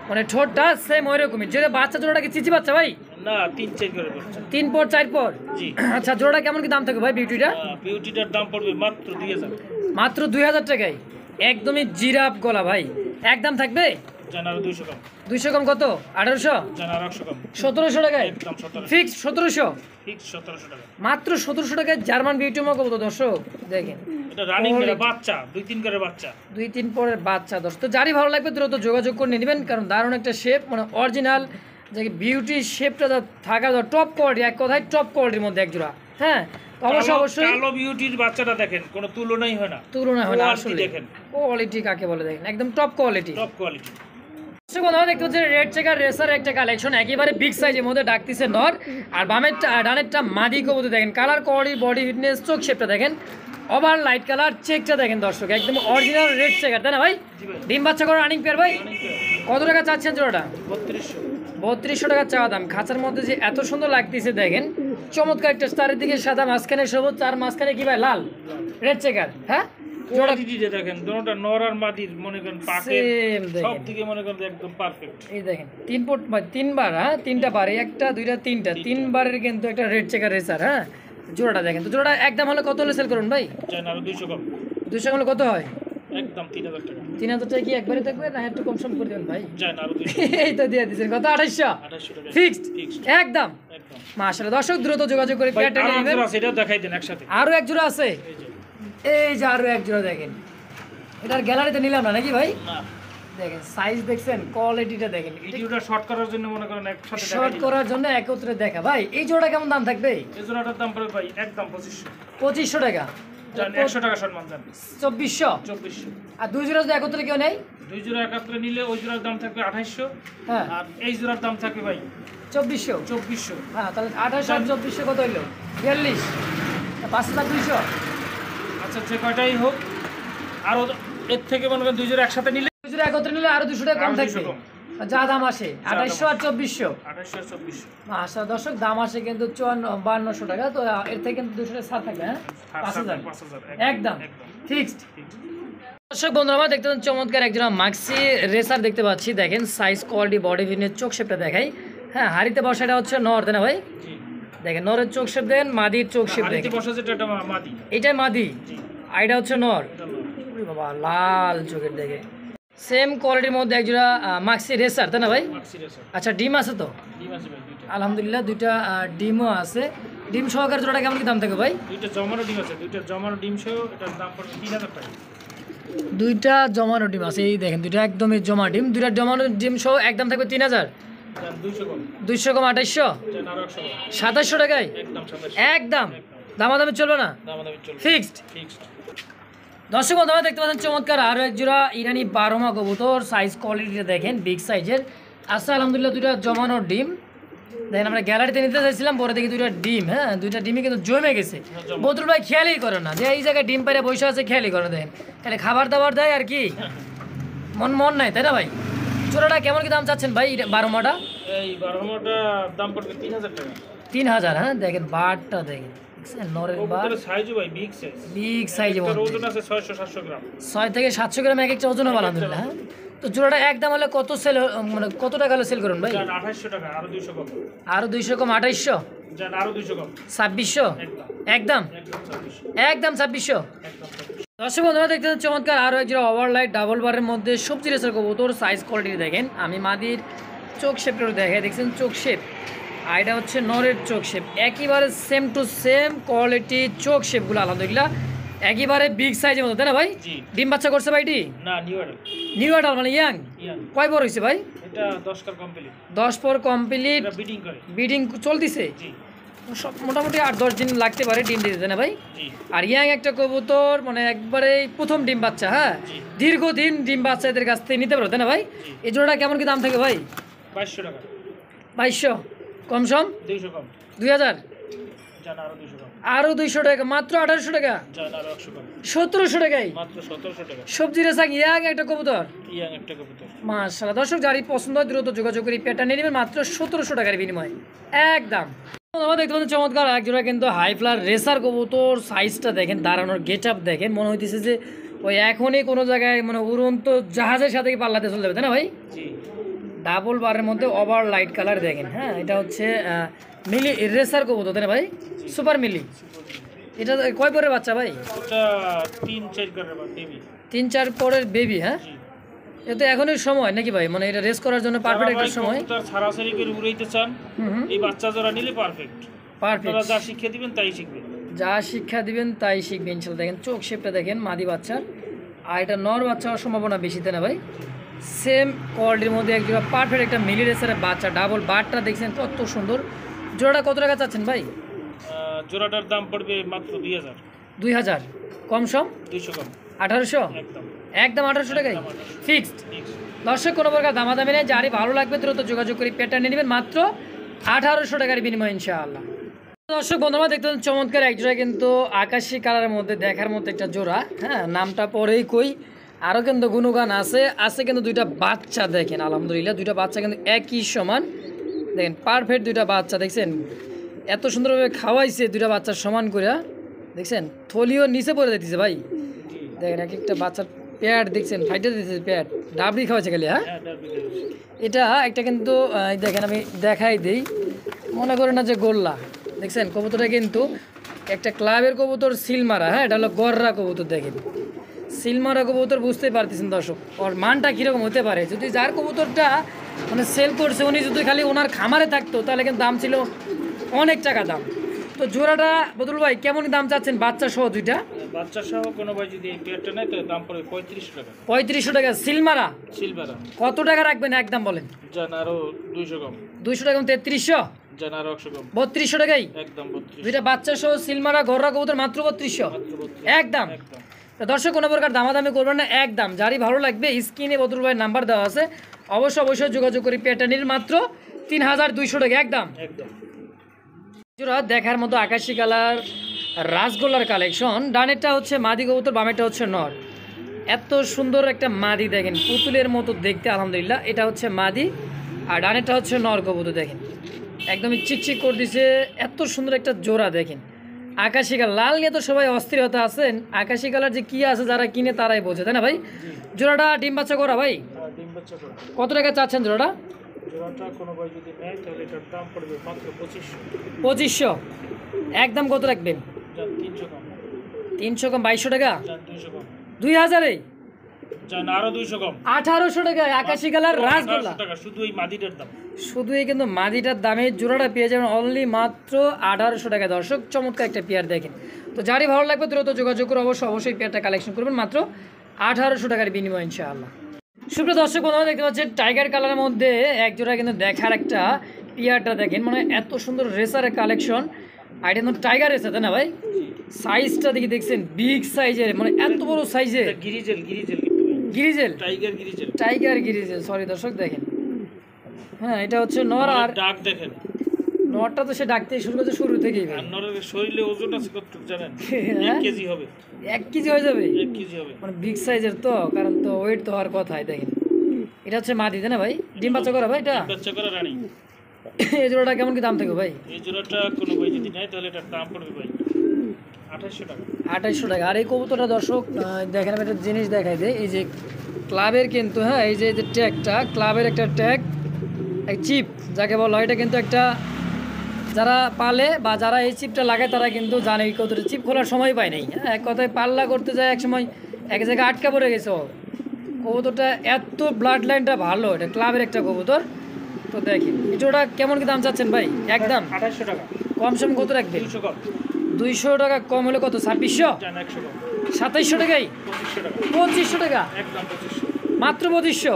মানে ঠোঁটটা সেম ওই রকমই। যেটা বাচ্চা জোড়াটা কি চিচি বাচ্চা ভাই? না 3-4 করে পড়ছে। 3 পর 4 পর। জি। আচ্ছা জোড়াটা কেমন কি দাম থাকে ভাই বিউটিটা? বিউটিটার দাম পড়বে মাত্র 2000। মাত্র 2000 টাকায় একদমই জিরাফ গলা ভাই, একদম থাকবে। জান আরো 200 কম, 200 কম কত? 1800, জান আরো 100 কম, 1700 টাকায় একদম 1700 ফিক্স। 1700 ফিক্স 1700 টাকা। মাত্র 1700 টাকায় জার্মান বিউটিমা কবুতর দর্শক দেখেন, এটা রানিং করে বাচ্চা, 2-3 করে বাচ্চা। 2-3 পরের বাচ্চা দর্শক। তো যারই ভালো লাগবে দ্রুত যোগাযোগ করে নিয়ে নেবেন, কারণ দারুণ একটা শেপ, মানে অরিজিনাল যে বিউটি শেপটা থাকা টপ কোয়ালিটি, এক কথায় টপ কোয়ালিটির মধ্যে এক জোড়া। হ্যাঁ অবশ্যই কালো বিউটির বাচ্চাটা দেখেন, কোনো তুলনাই হয় না। তুলনা হয় না Quality আসলে, দেখেন। কোয়ালিটি কাকে বলে দেখেন, একদম টপ কোয়ালিটি। Top quality. দেখতে হচ্ছে রেড চেকার রেসার একটা কালেকশন, একেবারে বিগ সাইজের মধ্যে ডাকতেছে নর, আর বামেরটা ডানেরটা মাদি কবুতর। দেখেন কালার কোয়ালিটি, বডি ফিটনেস, চোখ শেপটা দেখেন ওভার লাইট কালার চেকটা দেখেন দর্শক, একদম অরিজিনাল রেড চেকার, তাই না ভাই? জি ভাই। ডিম বাচ্চা করে রানিং পেয়ার ভাই, অনেক কত টাকা চাচ্ছেন জোড়াটা? 3200। 3200 টাকা চাওয়া দাম। খাঁচার মধ্যে যে এত সুন্দর লাগতেছে দেখেন, চমৎকার একটা স্টারের দিকে সাদা, মাঝখানে সবুজ, তার মাঝখানে কি ভাই লাল রেড চেকার। হ্যাঁ জোড়া কোয়ালিটিটা দেখেন, দুটোটা নর আর মাদির মনে করেন পাকের সেম সব দেখেন, দিকে মনে করেন একদম পারফেক্ট। এই দেখেন 3 ফুট বা 3 বার, হ্যাঁ 3টা বার, একটা দুইটা তিনটা, 3 বারের কিন্তু একটা রেড চেকার রেসার। হ্যাঁ জোড়াটা দেখেন তো, জোড়াটা একদম হলে কত হলে সেল করুন ভাই? চাই না আরো 200 কম, 200 হলে কত হয়? একদম 3000 টাকা। 3000 টাকা কি একবারে থাকবে না একটু কম সম করে দেবেন ভাই? চাই না আরো 200, এই তো দিয়ে দিচ্ছেন কত? 2800 2800 টাকা ফিক্সড ফিক্সড একদম। একদম। মাশাআল্লাহ দর্শক দ্রুত যোগাযোগ করে ভাই পেয়ারটা আরো নিয়ে নেবেন। একজোড়া আছে, এটাও দেখাই দেন একসাথে। আরো এক জোড়া আছে, এই যে এই যে আরো এক জোড়া দেখেন, এটার গ্যালারিতে নিলাম না নাকি ভাই? না দেখেন সাইজ দেখছেন, কোয়ালিটিটা দেখেন, ভিডিওটা শর্ট করার জন্য মনে করেন একসাথে দেখাই শর্ট দিলাম। করার জন্য একত্রে দেখা। ভাই এই জোড়া কেমন দাম থাকবে? এই জোড়াটার দাম পড়বে ভাই একদম 2500। 2500 টাকা, জান 100 টাকা সম্মান জান 2400। 2400। আর দুই জোড়া যদি একত্রে কেউ নেই? দুই জোড়া একাত্রে নিলে ওই জোড়ার দাম থাকবে 2800, হ্যাঁ আর এই জোড়ার দাম থাকবে ভাই 2400। 2400। হ্যাঁ তাহলে 2800 আর 2400 কত হইলো? 42, 5200। আচ্ছা যে কয়টাই হোক, আরো এর থেকে মনে করেন দুই জোড়া একসাথে নিলে দুই জোড়া একত্রে নিলে আরো 200 টাকা কম আরো 200 থাকবে, কম। যা দাম আসে 2800 আর 2400। 2800 আর 2400। আচ্ছা দর্শক দাম আসে কিন্তু 5200 টাকা, তো এর থেকে কিন্তু 200 টাকা ছাড় থাকবে। হ্যাঁ 5000 5000 একদম একদম ফিক্সড। fixed। দর্শক বন্ধুরা আমরা দেখতে পাচ্ছেন চমৎকার একজন মাক্সি রেসার দেখতে পাচ্ছি, দেখেন সাইজ কোয়ালিটি বডি ভিনের চোখ শেপটা দেখাই। হ্যাঁ হাড়িতে বসাটা হচ্ছে নর, তাই না ভাই? জি দেখেন নরের চোখ শেপ দেখেন, মাদির চোখ শেপ হাড়িতে দেখেন, বসা যেটা এটা মাদি। এইটাই মাদি, জি আইটা হচ্ছে নর। এটা না। ওরে বাবা লাল চোখের দেখে, সেম কোয়ালিটির মধ্যে একজোড়া মাক্সি রেসার, তাই না ভাই? মাক্সি রেসার। আচ্ছা ডিম আছে তো? ডিম আছে ভাই দুইটা। আলহামদুলিল্লাহ দুইটা ডিমও আছে। ডিম সহকারে জোড়াটা কেমন কি দাম থাকে ভাই? দুইটা জমানো ডিম আছে, দুইটা জমানো ডিম সহ এটার দাম পড়বে 3000 টাকা। দুইটা জমানো ডিম আছে, এই দেখেন দুইটা একদমই জমা ডিম, দুইটা জমানো ডিম সহ একদম থাকবে 3000। জান 200 কম, 200 কম 2800, জান আরো 100 কম, 2700 টাকায় একদম 2700। একদম। দামাদামি চলবে না, দাম দামি চলবে ফিক্সড। ফিক্সড। দর্শক বন্ধুরা দেখতে পাচ্ছেন চমৎকার আরও এক জোড়া ইরানি বারোমা কবুতর, সাইজ কোয়ালিটিটা দেখেন বিগ সাইজের আছে আলহামদুলিল্লাহ। দুইটা জমানো ডিম দেখেন, আমরা গ্যালারিতে নিতে চাইছিলাম, পরে দেখি দুইটা ডিম, হ্যাঁ দুইটা ডিমই কিন্তু জমে গেছে। বদরুল ভাই খেয়ালই করে না যে এই জায়গায় ডিম পাইরে বসে আছে, খেয়ালই করে দেখেন, খালি খাবার দাবার দেয় আর কি, মন নাই, তাই না ভাই? জোড়াটা কেমন কি দাম চাচ্ছেন ভাই বারোমাটা? এই বারোমাটা দাম পড়বে 3000 টাকা। 3000। হ্যাঁ দেখেন বারটা দেখেন, দেখছেন নরের বার, কবুতরের সাইজও ভাই বিগ সাইজ। বিগ সাইজের এটার মধ্যে ওজন আছে 600-700 গ্রাম। 6 থেকে 700 গ্রাম এক একটা ওজন হবে আলহামদুলিল্লাহ। হ্যাঁ তো জোড়াটা একদম হলে কত সেল, মানে কত টাকা হলে সেল করুন ভাই? জান 2800 টাকা, আরো 200 কম, আরো 200 কম 2800, জান আরো 200 কম, 2600 একদম একদম একদম 2600 একদম 2600। একদম 2600। দর্শক বন্ধুরা দেখতে পাচ্ছেন চমৎকার আরও একজন ওভারলাইট ডাবল বারের মধ্যে সবজি রেসার কবুতর, সাইজ কোয়ালিটি দেখেন। আমি মাদির চোখ শেপটা দেখে দেখছেন, চোখ শেপ, আর এটা হচ্ছে নরের চোখ শেপ, একেবারে সেম টু সেম কোয়ালিটি চোখ শেপগুলো আলহামদুলিল্লাহ একেবারে বিগ সাইজের মতো, তাই না ভাই? জি ডিম বাচ্চা করছে ভাইটি? না নিউ অর্ডার নিউ অ্যাডাল মানে ইয়াং, ইয়ান, কয় বড় হয়েছে ভাই? এটা 10 কার কমপ্লিট, 10 পর কমপ্লিট, এটা বিডিং করে। ব্রিডিং চলতেছে, জি সব মোটামুটি 8-10 দিন লাগতে পারে ডিম দিতে, তাই না ভাই? জি আর ইয়াং একটা কবুতর, মানে একবারে প্রথম ডিম বাচ্চা, হ্যাঁ জি। দীর্ঘদিন ডিম বাচ্চা এদের কাছ থেকে নিতে পারো, তাই না ভাই? জি। এই জোড়াটা কেমন কি দাম থাকে ভাই? 2200 টাকা, 2200 কম সম 200 কম, 2000, জান আরো 200 কম, আরো 200 টাকা, মাত্র 1800 টাকা, জান আরো 100 কম, 1700 টাকায় মাত্র 1700 টাকা। সবজি রেসাক ইয়াং একটা কবুতর। ইয়াং একটা কবুতর। মাশাআল্লাহ দর্শক যারই পছন্দ হয় দ্রুত যোগাযোগ করে পেটা নিয়ে নেবেন মাত্র 1700 টাকার বিনিময়ে একদম। আমরা দেখতে পাচ্ছি চমৎকার একজোড়া কিন্তু হাই ফ্লার রেসার কবুতর, সাইজটা দেখেন, দাঁড়ানোর গেট আপ দেখেন, মনে হইতেছে যে ওই এখনই কোনো জায়গায় মানে উড়ন্ত জাহাজের সাথে পাল্লাতে চলে যাবে, তাই না ভাই? জি ডাবল বারের মধ্যে ওভার লাইট কালার দেখেন। হ্যাঁ এটা হচ্ছে মিলি রেসার কবুতর, তাই না ভাই? সুপার মিলি। এটা কয় পরের বাচ্চা ভাই? এটা 3-4 করে বেবি। 3-4 পরের বেবি। হ্যাঁ জি এটা এখনই সময় নাকি ভাই, মানে এটা রেস করার জন্য পারফেক্ট একটা সময়। কবুতর ছাড়াছাড়ি করে উড়াইতে চান, এই বাচ্চা জোড়া নিলে পারফেক্ট। আপনারা পারফেক্ট, যা শিক্ষা দিবেন তাই শিখবে। যা শিক্ষা দিবেন তাই শিখবে ইনশাল্লাহ। দেখেন চোখ শেপটা দেখেন মাদি বাচ্চার, আর এটা নর বাচ্চা হওয়ার সম্ভাবনা বেশি, তাই না ভাই? সেম কোয়ালিটির মধ্যে একজোড়া পারফেক্ট একটা মিলি রেসারের বাচ্চা, ডাবল বারটা দেখছেন কত সুন্দর। জোড়াটা কত টাকা চাচ্ছেন ভাই? জোড়াটার দাম পড়বে মাত্র 2000, 2000 কম সম 200 কম, 1800 একদম একদম 1800 টাকায় ফিক্সড। ফিক্স। দর্শক কোনো প্রকার দামাদামি নেই, যারই ভালো লাগবে দ্রুত যোগাযোগ করে পেটটা নিয়ে নেবেন মাত্র 1800 টাকার বিনিময়ে ইনশাআল্লাহ। দর্শক বন্ধুরা দেখতে পাচ্ছেন চমৎকার এক জোড়া কিন্তু আকাশী কালারের মধ্যে দেখার মতো একটা জোড়া, হ্যাঁ নামটা পরেই কই। আরও কিন্তু গুণগান আছে কিন্তু দুইটা বাচ্চা দেখেন, আলহামদুলিল্লাহ দুইটা বাচ্চা কিন্তু একই সমান দেখেন, পারফেক্ট দুইটা বাচ্চা দেখছেন, এত সুন্দরভাবে খাওয়াইছে দুইটা বাচ্চার সমান করে দেখছেন, থলিও নিচে পড়ে দিতেছে ভাই। দেখেন এক একটা বাচ্চার প্যাড দেখছেন ফাইটে দিতেছে, প্যাড ডাবরি খাওয়াইছে খালি। হ্যাঁ এটা একটা কিন্তু দেখেন আমি দেখাই দিই, মনে করেন না যে গোল্লা দেখছেন, কবুতরটা কিন্তু একটা ক্লাবের কবুতর সিলমারা, হ্যাঁ এটা হলো গররা কবুতর। দেখেন সিলমারা কবুতর বুঝতেই পারতেছেন দর্শক, ওর মানটা কীরকম হতে পারে। যদি যার কবুতরটা মানে সেল করছে উনি যদি খালি ওনার খামারে থাকতো তাহলে কিন্তু দাম ছিল অনেক টাকা দাম। তো জোড়াটা বদল ভাই কেমন দাম চাচ্ছেন বাচ্চা সহ দুইটা? বাচ্চা সহ কোনো ভাই যদি এই পেয়ারটা নেয় তো দাম পড়বে 3500 টাকা। 3500 টাকা সিলমারা। সিলভারা কত টাকা রাখবেন একদম বলেন? জান আরো 200 কম। 200 টাকা 3300, জান আরো 100 কম। 3200 টাকাই একদম 3200। দুইটা বাচ্চা সহ সিলমারা গররা কবুতর মাত্র 3200 একদম। তো দর্শক কোনো প্রকার দামাদামি করবেন না, একদম যারই ভালো লাগবে স্ক্রিনে বদরুল ভাইয়ের নাম্বার দেওয়া আছে, অবশ্যই যোগাযোগ করি। প্যাটার্নির মাত্র 3200 টাকা একদম। জোড়া দেখার মতো আকাশি কালার রাসগোল্লার কালেকশন, ডানেরটা হচ্ছে মাদি কবুতর, বামেরটা হচ্ছে নর। এত সুন্দর একটা মাদি দেখেন, পুতুলের মতো দেখতে আলহামদুলিল্লাহ। এটা হচ্ছে মাদি আর ডানেরটা হচ্ছে নর কবুতর, দেখেন একদমই চিকচিক করে দিছে, এত সুন্দর একটা জোড়া দেখেন। আকাশি কালার লাল নিয়ে তো সবাই অস্থিরতা আছেন, আকাশি কালার যে কি আছে যারা কিনে তারাই বোঝে, তাই না ভাই? জোড়াটা ডিম বাচ্চা করা ভাই, ডিম বাচ্চা করা। কত টাকা চাচ্ছেন জোড়াটা? জোড়াটা কোনো ভাই যদি নেয় তাহলে এটার দাম পড়বে মাত্র 2500। 2500 একদম। কত রাখবেন? জান 300 কম। 300 কম 2200 টাকা। জান 200 কম। 2000-এ জান আরো 200 কম। 1800 টাকা আকাশি কালার রাসগোল্লা। 1800 টাকা শুধু এই মাদিটার দাম। শুধু এই কিন্তু মাদিটার দামে জোড়াটা পেয়ে যাবেন অনলি মাত্র 1800 টাকা। দর্শক চমৎকার একটা পেয়ার দেখেন। তো যারই ভালো লাগবে দ্রুত যোগাযোগ করে অবশ্যই পেয়ারটা কালেকশন করবেন মাত্র 1800 টাকার বিনিময় ইনশাআল্লাহ। সুপ্রিয় দর্শক বন্ধুরা দেখতে পাচ্ছেন টাইগার কালারের মধ্যে এক জোড়া কিন্তু দেখার একটা পেয়ারটা দেখেন, মানে এত সুন্দর রেসারের কালেকশন। আর এটা কিন্তু টাইগার রেসার তাই না ভাই? সাইজটা দেখি দেখছেন বিগ সাইজের, মানে এত বড় সাইজের। গিরিজেল গিরিজেল টাইগার গিরিজেল সরি দর্শক দেখেন। হ্যাঁ এটা হচ্ছে নর, আর ডাক দেখেন নরটা তো সে ডাকতেই শুরু করছে শুরু থেকেই। আর নরের শরীরে ওজন আছে কত জানেন? 1 হ্যাঁ? কেজি হবে। 1 কেজি হয়ে যাবে? 1 কেজি হবে, মানে বিগ সাইজের তো, কারণ তো ওয়েট তো হওয়ার কথাই। দেখেন এটা হচ্ছে মাদি তাই না ভাই? ডিম বাচ্চা করা ভাই? এটা বাচ্চা করা রানী। এই জোড়াটা কেমন কি দাম থাকবে ভাই? এই জোড়াটা কোনো ভাই যদি নেয় তাহলে এটার দাম পড়বে ভাই 2800 টাকা। 2800 টাকা। আর এই কবুতরটা দর্শক দেখেন আমি একটা জিনিস দেখাই দেয়, এই যে ক্লাবের কিন্তু, হ্যাঁ এই যে ট্যাগটা, ক্লাবের একটা ট্যাগ, এক চিপ যাকে বলা হয়, এটা কিন্তু একটা যারা পালে বা যারা এই চিপটা লাগায় তারা কিন্তু জানে এই কবুতরটা চিপ খোলার সময় পায় নাই। হ্যাঁ এক কথায় পাল্লা করতে যায় এক সময় এক জায়গায় আটকা পড়ে গেছে। কবুতরটা এত ব্লাড লাইনটা ভালো, এটা ক্লাবের একটা কবুতর। তো দেখেন এটা কেমন কি দাম চাচ্ছেন ভাই? একদম 2800 টাকা। কম সম কত রাখবেন? 200 কম। 200 টাকা কম হলে কত? 2600? জান 100 কম। 2700 টাকাই? 2500 টাকা। 2500 টাকা একদম 2500। মাত্র 2500?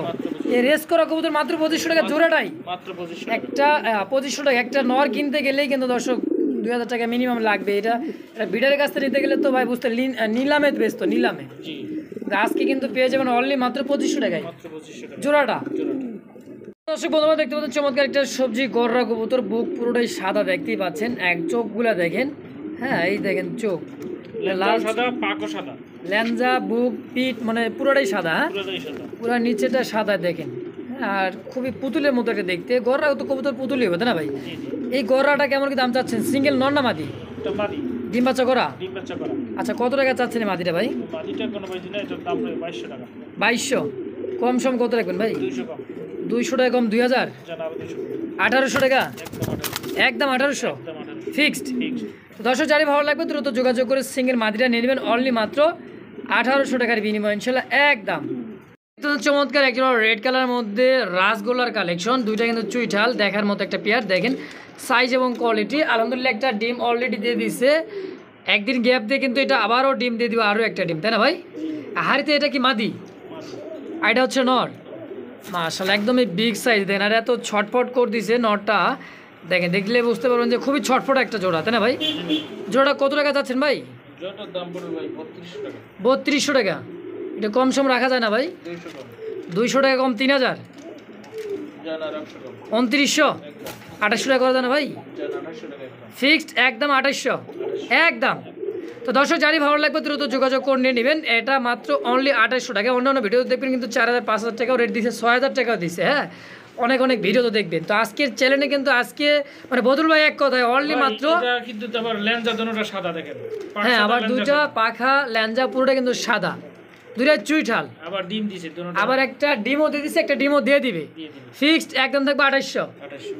এই রেস করা কবুতর মাত্র 2500 টাকা জোড়াটাই? মাত্র 2500 একটা 2500 টাকা। একটা নর কিনতে গেলেই কিন্তু দর্শক 2000 টাকা মিনিমাম লাগবে। এটা বিডারের কাছ থেকে নিতে গেলে তো ভাই বুঝতে নিলামে বেচতো, নিলামে। জি আজকে কিন্তু পেয়ে যাবেন অনলি মাত্র 2500 টাকায় মাত্র 2500 টাকা জোড়াটা। দর্শক বন্ধুরা দেখতে পাচ্ছেন চমৎকার একটা সবজি গররা কবুতর, বুক পুরোটাই সাদা দেখতেই পাচ্ছেন, এক চোখগুলা দেখেন। হ্যাঁ এই দেখেন চোখ লাল সাদা, পাকও সাদা, ল্যাঞ্জা বুক পিঠ মানে পুরোটাই সাদা। হ্যাঁ পুরোটাই সাদা, পুরো নিচেটা সাদা দেখেন। আর খুবই পুতুলের মতো একটা দেখতে। গররা তো কবুতর পুতুলই হবে তাই না ভাই? জি জি। এই গররাটা কেমন কি দাম চাচ্ছেন? সিঙ্গেল নর না মাদি? এটা মাদি, ডিম বাচ্চা করা? ডিম বাচ্চা করা। আচ্ছা কত টাকা চাচ্ছেন এই মাদিটা ভাই? মাদিটা কোনো ভাই দিনা এটার দাম পড়বে 2200 টাকা। 2200? কম সম কত রাখবেন ভাই? 200 কম। 200 টাকা কম 2000? জান আরো 200 কম। 1800 টাকা একদম 1800। একদম 1800 একদম 1800 ফিক্সড। ফিক্সড। তো 10 জারি ভালো লাগবে দ্রুত যোগাযোগ করে সিঙ্গেল মাদিটা নিয়ে নেবেন অনলি মাত্র 1800 টাকার বিনিময় ইনশাল্লাহ একদম। তো চমৎকার একজন রেড কালারের মধ্যে রাসগোল্লার কালেকশন, দুইটা কিন্তু চুইঠাল দেখার মতো একটা পেয়ার। দেখেন সাইজ এবং কোয়ালিটি আলহামদুলিল্লাহ। একটা ডিম অলরেডি দিয়ে দিছে, একদিন গ্যাপ দিয়ে কিন্তু এটা আবারও ডিম দিয়ে দিব, আরও একটা ডিম তাই না ভাই? হাড়িতে এটা কি মাদি আর এটা হচ্ছে নর? মাশাআল্লাহ একদমই বিগ সাইজ দেখেন। আর এত ছটফট করে দিছে নরটা, দেখেন দেখলে বুঝতে পারবেন যে খুবই ছটফট একটা জোড়া তাই না ভাই? জোড়া কত টাকা চাচ্ছেন ভাই? জোড়াটার দাম পড়বে ভাই 3200 টাকা। 3200 টাকা? এটা কম সম রাখা যায় না ভাই? 200 কম। 200 টাকা কম 3000? জান আর 100 কম। 2900? একদম 2800 টাকা করে দেন ভাই, যান 2800 টাকা একদম। ফিক্সড একদম 2800 একদম। তো দর্শক যারই ভালো লাগবে দ্রুত যোগাযোগ করে নিয়ে নেবেন, এটা মাত্র অনলি 2800 টাকা। অন্যান্য ভিডিও দেখবেন কিন্তু 4000 5000 টাকাও রেট দিচ্ছে, 6000 টাকাও দিচ্ছে, হ্যাঁ অনেক অনেক ভিডিও তো দেখবেন। তো আজকের চ্যানেলে কিন্তু আজকে মানে বদল ভাই এক কথায় অনলি ভাই, মাত্র এটা কিন্তু আবার ল্যাঞ্জা দোনোটা সাদা দেখেন। হ্যাঁ, সাদা আবার ল্যাঞ্জা দুইটা সাদা। পাখা ল্যাঞ্জা পুরোটা কিন্তু সাদা, দুইটা চুইঠাল, আবার ডিম দিছে দোনোটা। আবার একটা ডিমও দিয়ে দিচ্ছে, একটা ডিমও দিয়ে দিবে। দিয়ে দিবে ফিক্সড একদম থাকবে 2800। 2800।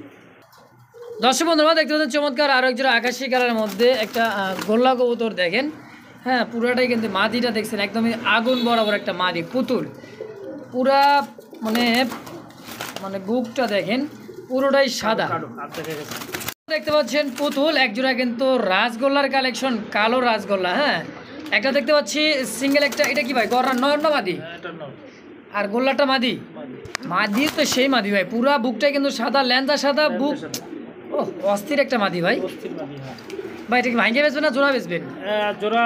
দর্শক বন্ধুরা দেখতে পাচ্ছেন চমৎকার আরো একজন আকাশি কালারের মধ্যে একটা গোল্লা কবুতর দেখেন। হ্যাঁ, পুরাটাই কিন্তু মাদিটা দেখছেন একদমই আগুন বরাবর একটা মাদি পুতুল, পুরা মানে মানে বুকটা দেখেন পুরোটাই সাদা। কালো হাত দেখে গেছে। দেখতে পাচ্ছেন পুতুল একজোড়া কিন্তু রাজগোল্লার কালেকশন, কালো রাজগোল্লা। হ্যাঁ, একটা দেখতে পাচ্ছি সিঙ্গেল, একটা এটা কি ভাই গররা নর না মাদি? হ্যাঁ, এটা নাও। আর গোল্লাটা মাদি? মাদি তো সেই মাদি ভাই, পুরা বুকটাই কিন্তু সাদা, ল্যাঞ্জা সাদা, বুক ও অস্থির একটা মাদি ভাই। অস্থির মাদি, হ্যাঁ। ভাই এটা কি ভাঙ্গে বেচবেন না জোড়া বেচবেন? জোড়া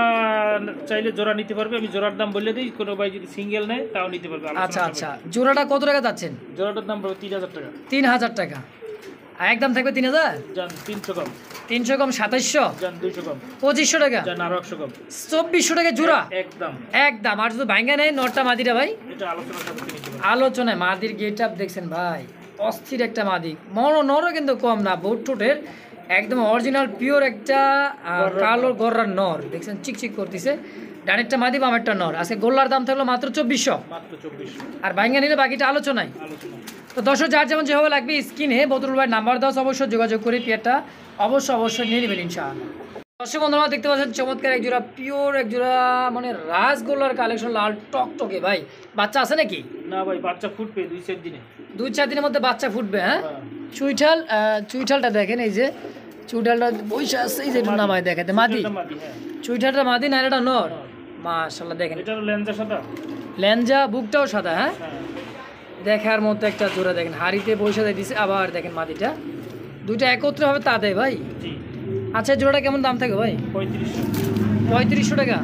চাইলে জোড়া নিতে পারবে, আমি জোড়ার দাম বলে দিই, কোনো ভাই যদি সিঙ্গেল নেয় তাও নিতে পারবে। আচ্ছা আচ্ছা, জোড়াটা কত টাকা যাচ্ছেন? জোড়াটার দাম পড়বে 3000 টাকা। 3000 টাকা, আর একদম থাকবে 3000। যান 300 কম। 300 কম 2700, যান 200 কম। 2500 টাকা, যান আরো 100 কম। 2400 টাকা জোড়া একদম একদম। আর যদি ভাঙ্গা নেয় নটটা মাদিটা ভাই এটা আলোচনা সাপেক্ষে নিতে পারবে। আলোচনায় মাদির গেট আপ দেখছেন ভাই, অস্থির একটা মাদি, নরও কিন্তু কম না, বোট ঠোঁটের একদম অরিজিনাল পিওর একটা কালো গররার নর দেখছেন, চিকচিক করতেছে। ডানেরটা মাদি, বামেরটা নর। আজকে গোল্লার দাম থাকলো মাত্র 2400, মাত্র 2400 আর ভাঙ্গা নিলে বাকিটা আলোচনায়। আলোচনা। তো দর্শক যার যেমন যেভাবে লাগবে স্ক্রিনে বদরুল ভাই নাম্বার দাও, অবশ্যই যোগাযোগ করে পেয়ারটা অবশ্যই নিয়ে নেবেন ইনশাআল্লাহ। দর্শক বন্ধুরা দেখতে পাচ্ছেন চমৎকার একজোড়া পিওর একজোড়া মানে রাজগোল্লার কালেকশন, লাল টকটকে ভাই। বাচ্চা আছে নাকি? না ভাই, বাচ্চা ফুটবে 2-4 দিনে। 2-4 দিনের মধ্যে বাচ্চা ফুটবে। হ্যাঁ, হ্যাঁ। চুইঠালটা দেখেন, এই যে চুইঠালটা বৈশা আছে, এই যে এটা নামায় দেখাতে মাদি। এটা মাদি, হ্যাঁ। চুইঠালটা মাদি না এটা নর? মাশাআল্লাহ দেখেন, এটার ল্যাঞ্জা সাদা। ল্যাঞ্জা বুকটাও সাদা। হ্যাঁ, হ্যাঁ। দেখার মতো একটা জোড়া দেখেন, হাড়িতে বৈশা দিয়েছে। আবার দেখেন মাদিটা, দুইটা একত্রে হবে তা দেয় ভাই। জি। আচ্ছা, জোড়াটা কেমন দাম থাকে ভাই? 3500। 3500 টাকা,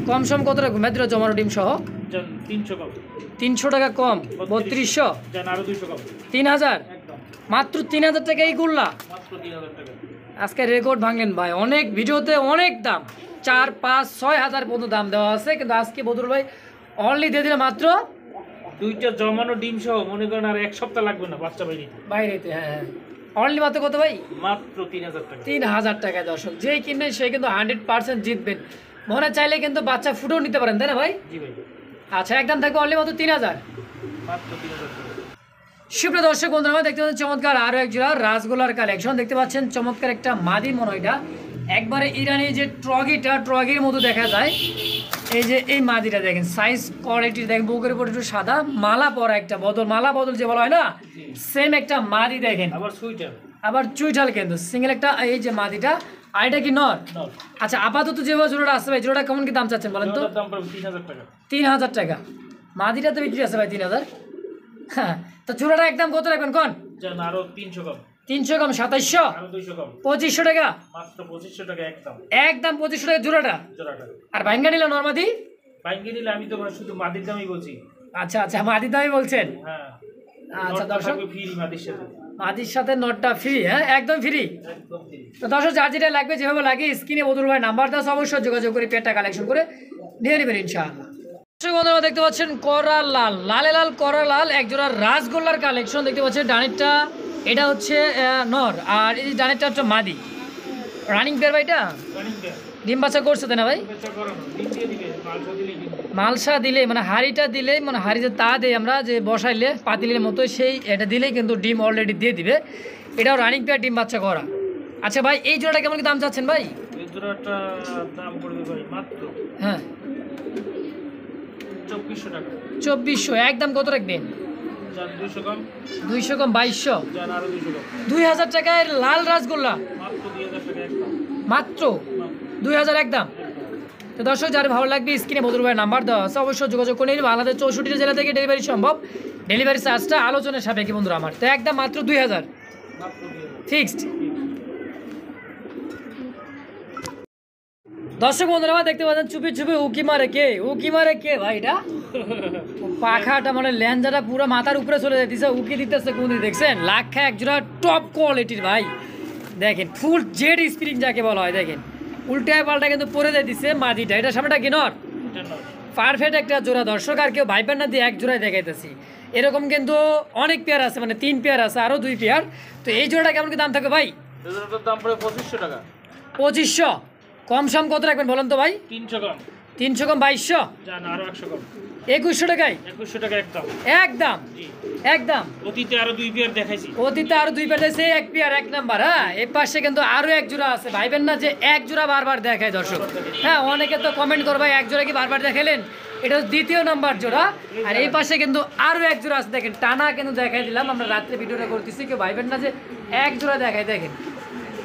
কম সম কত রাখবো? মেদ্রা জমানো ডিম সহ যান 300 কম। 300 টাকা কম, 3200, যান আরো 200 কম। 3000, একদম মাত্র 3000 টাকা এই গুল্লা। মাত্র 3000 টাকা। আজকে রেকর্ড ভাঙলেন ভাই, অনেক ভিডিওতে অনেক দাম 4, 5, 6 হাজার পর্যন্ত দাম দেওয়া আছে, কিন্তু আজকে বদরুল ভাই অনলি দিয়ে দিলে মাত্র দুইটা জমানো ডিম সহ মনে করেন আর 1 সপ্তাহ লাগবে না বাচ্চা বাইরে। বাইরেতে। হ্যাঁ, অনলি মাত্র কত ভাই? মাত্র 3000 টাকা। 3000 টাকায়। দর্শক যেই কিনবেন সে কিন্তু 100% জিতবেন, মনে চাইলে কিন্তু বাচ্চা ফুটেও নিতে পারেন, তাই না ভাই? জি ভাই, আচ্ছা, একদম থাকবে অনলি মাত্র 3000। মাত্র 3000 টাকা। সুপ্রিয় দর্শক বন্ধুরা দেখতে পাচ্ছেন চমৎকার আরো এক জোড়া রাজগোল্লার কালেকশন দেখতে পাচ্ছেন, চমৎকার একটা মাদি মনে হয় এটা, একবারে ইরানি যে ট্রগির মতো দেখা যায়। এই যে এই মাদিটা দেখেন, সাইজ কোয়ালিটি দেখেন, বুকের উপর একটু সাদা, মালা পরা একটা বদল, মালা বদল যে বলা হয় না, সেম একটা মাদি দেখেন। আবার সুইটার, আবার চুইঠাল কিন্তু সিঙ্গেল একটা, এই যে মাদিটা। আর এটা কি নর? নর। আচ্ছা, আপাতত যেভাবে জোড়াটা আসছে ভাই, জোড়াটা কেমন কি দাম চাচ্ছেন বলেন তো? এটার দাম পড়বে 3000 টাকা। 3000 টাকা, মাদিটা তো বিক্রি আছে ভাই 3000। হ্যাঁ, তো জোড়াটা একদম কত রাখবেন কোন? যান আরো 300 কম। 300 কম 2700, আরো 200 কম। 2500 টাকা, মাত্র 2500 টাকা একদম। একদম 2500 টাকা জোড়াটা। জোড়াটা আর ভাঙ্গা নিলে নরমাদি? বাইকে নিলে আমি তো শুধু মাদির দামই বলছি। আচ্ছা আচ্ছা, মাদি দামই বলছেন। হ্যাঁ। আচ্ছা দর্শক, ফ্রি মাদির সাথে। মাদির সাথে নটটা ফ্রি। হ্যাঁ, একদম ফ্রি। একদম ফ্রি। তো দর্শক যার যেটা লাগবে যেভাবে লাগে স্ক্রিনে বদরুল ভাই নাম্বার দাও, অবশ্যই যোগাযোগ করে পেটটা কালেকশন করে নিয়ে নেবেন ইনশাআল্লাহ। দর্শক বন্ধুরা দেখতে পাচ্ছেন করা লাল, লালে লাল করা লাল একজোড়া রাজগোল্লার কালেকশন দেখতে পাচ্ছেন। ডানেরটা এটা হচ্ছে নর, আর এই ডানেরটা হচ্ছে মাদি। রানিং পেয়ার ভাইটা ডিম বাচ্চা করছে তাই না ভাই? মালসা দিলে মানে হাড়িটা দিলে, মানে হাড়িতে তা দেয় আমরা যে বসাইলে পাতিলের মতো, সেই এটা দিলেই কিন্তু ডিম অলরেডি দিয়ে দিবে। এটাও রানিং পেয়ার, ডিম বাচ্চা করা। আচ্ছা ভাই, এই জোড়াটা কেমন কি দাম চাচ্ছেন ভাই? এই জোড়াটা দাম পড়বে ভাই মাত্র হ্যাঁ 2400 টাকা। 2400, একদম কত রাখবেন? যান 200 কম। 200 কম 2200, যান আরো 200 কম। 2000 টাকায় লাল রাজগোল্লা, মাত্র 2000 টাকা একদম। মাত্র 2000 একদম। তো দর্শক যার ভালো লাগবে স্ক্রিনে বদরুল ভাইয়ের নাম্বার দেওয়া আছে, অবশ্যই যোগাযোগ করে নিন। বাংলাদেশ 64 জেলা থেকে ডেলিভারি সম্ভব, ডেলিভারি চার্জটা আলোচনার সাপেক্ষে বন্ধুরা আমার। তো একদম মাত্র 2000 মাত্র 2000 ফিক্সড। দর্শক বন্ধুরা আমার দেখতে পাচ্ছেন চুপি চুপি উকি মারে কে ভাই? এটা পাখাটা মানে ল্যাঞ্জাটা পুরো মাথার উপরে চলে যাইতেছে, উকি দিতেছে কোন দিকে দেখছেন, লাখা একজোড়া টপ কোয়ালিটির ভাই। দেখেন ফুল জেড স্প্রিং যাকে বলা হয়, দেখেন উল্টায় পাল্টা কিন্তু পরে যাইতেছে মাদিটা, এটা সামনেটা কি নর, পারফেক্ট একটা জোড়া দর্শক। আর কেউ ভাইবেন না দিয়ে এক জোড়ায় দেখাইতেছি, এরকম কিন্তু অনেক পেয়ার আছে, মানে 3 পেয়ার আছে, আরও 2 পেয়ার। তো এই জোড়াটা কেমন কি দাম থাকে ভাই? জোড়াটার দাম পড়ে 2500 টাকা। 2500 কম সম কত রাখবেন বলেন তো ভাই? 300 কম। 300 কম 2200, জান আরো 100 কম। 2100 টাকায় 2100 টাকা একদম। একদম জি একদম। অতীতে আরো 2 পেয়ার দেখাইছি। অতীতে আরো 2 পেয়ার আছে, 1 পেয়ার 1 নাম্বার। হ্যাঁ এই পাশে কিন্তু আরো 1 জোড়া আছে, ভাইবেন না যে 1 জোড়া বারবার দেখায় দর্শক। হ্যাঁ অনেকে তো কমেন্ট করবে 1 জোড়া কি বারবার দেখাইলেন, এটা হচ্ছে 2য় নাম্বার জোড়া। আর এই পাশে কিন্তু আরো 1 জোড়া আছে, দেখেন টানা কিন্তু দেখাই দিলাম, আমরা রাত্রে ভিডিওটা করতেছি, কেউ ভাইবেন না যে 1 জোড়া দেখায়। দেখেন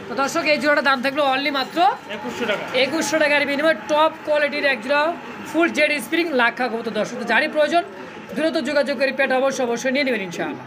তো দর্শক এই জোড়াটার দাম থাকলো অনলি মাত্র 2100 টাকা। 2100 টাকার বিনিময়ে টপ কোয়ালিটির 1 জোড়া ফুল জেড স্প্রিং লাখা কবুতর। দর্শক তো যারই প্রয়োজন দ্রুত যোগাযোগ করে পেট অবশ্যই নিয়ে নেবেন ইনশাআল্লাহ।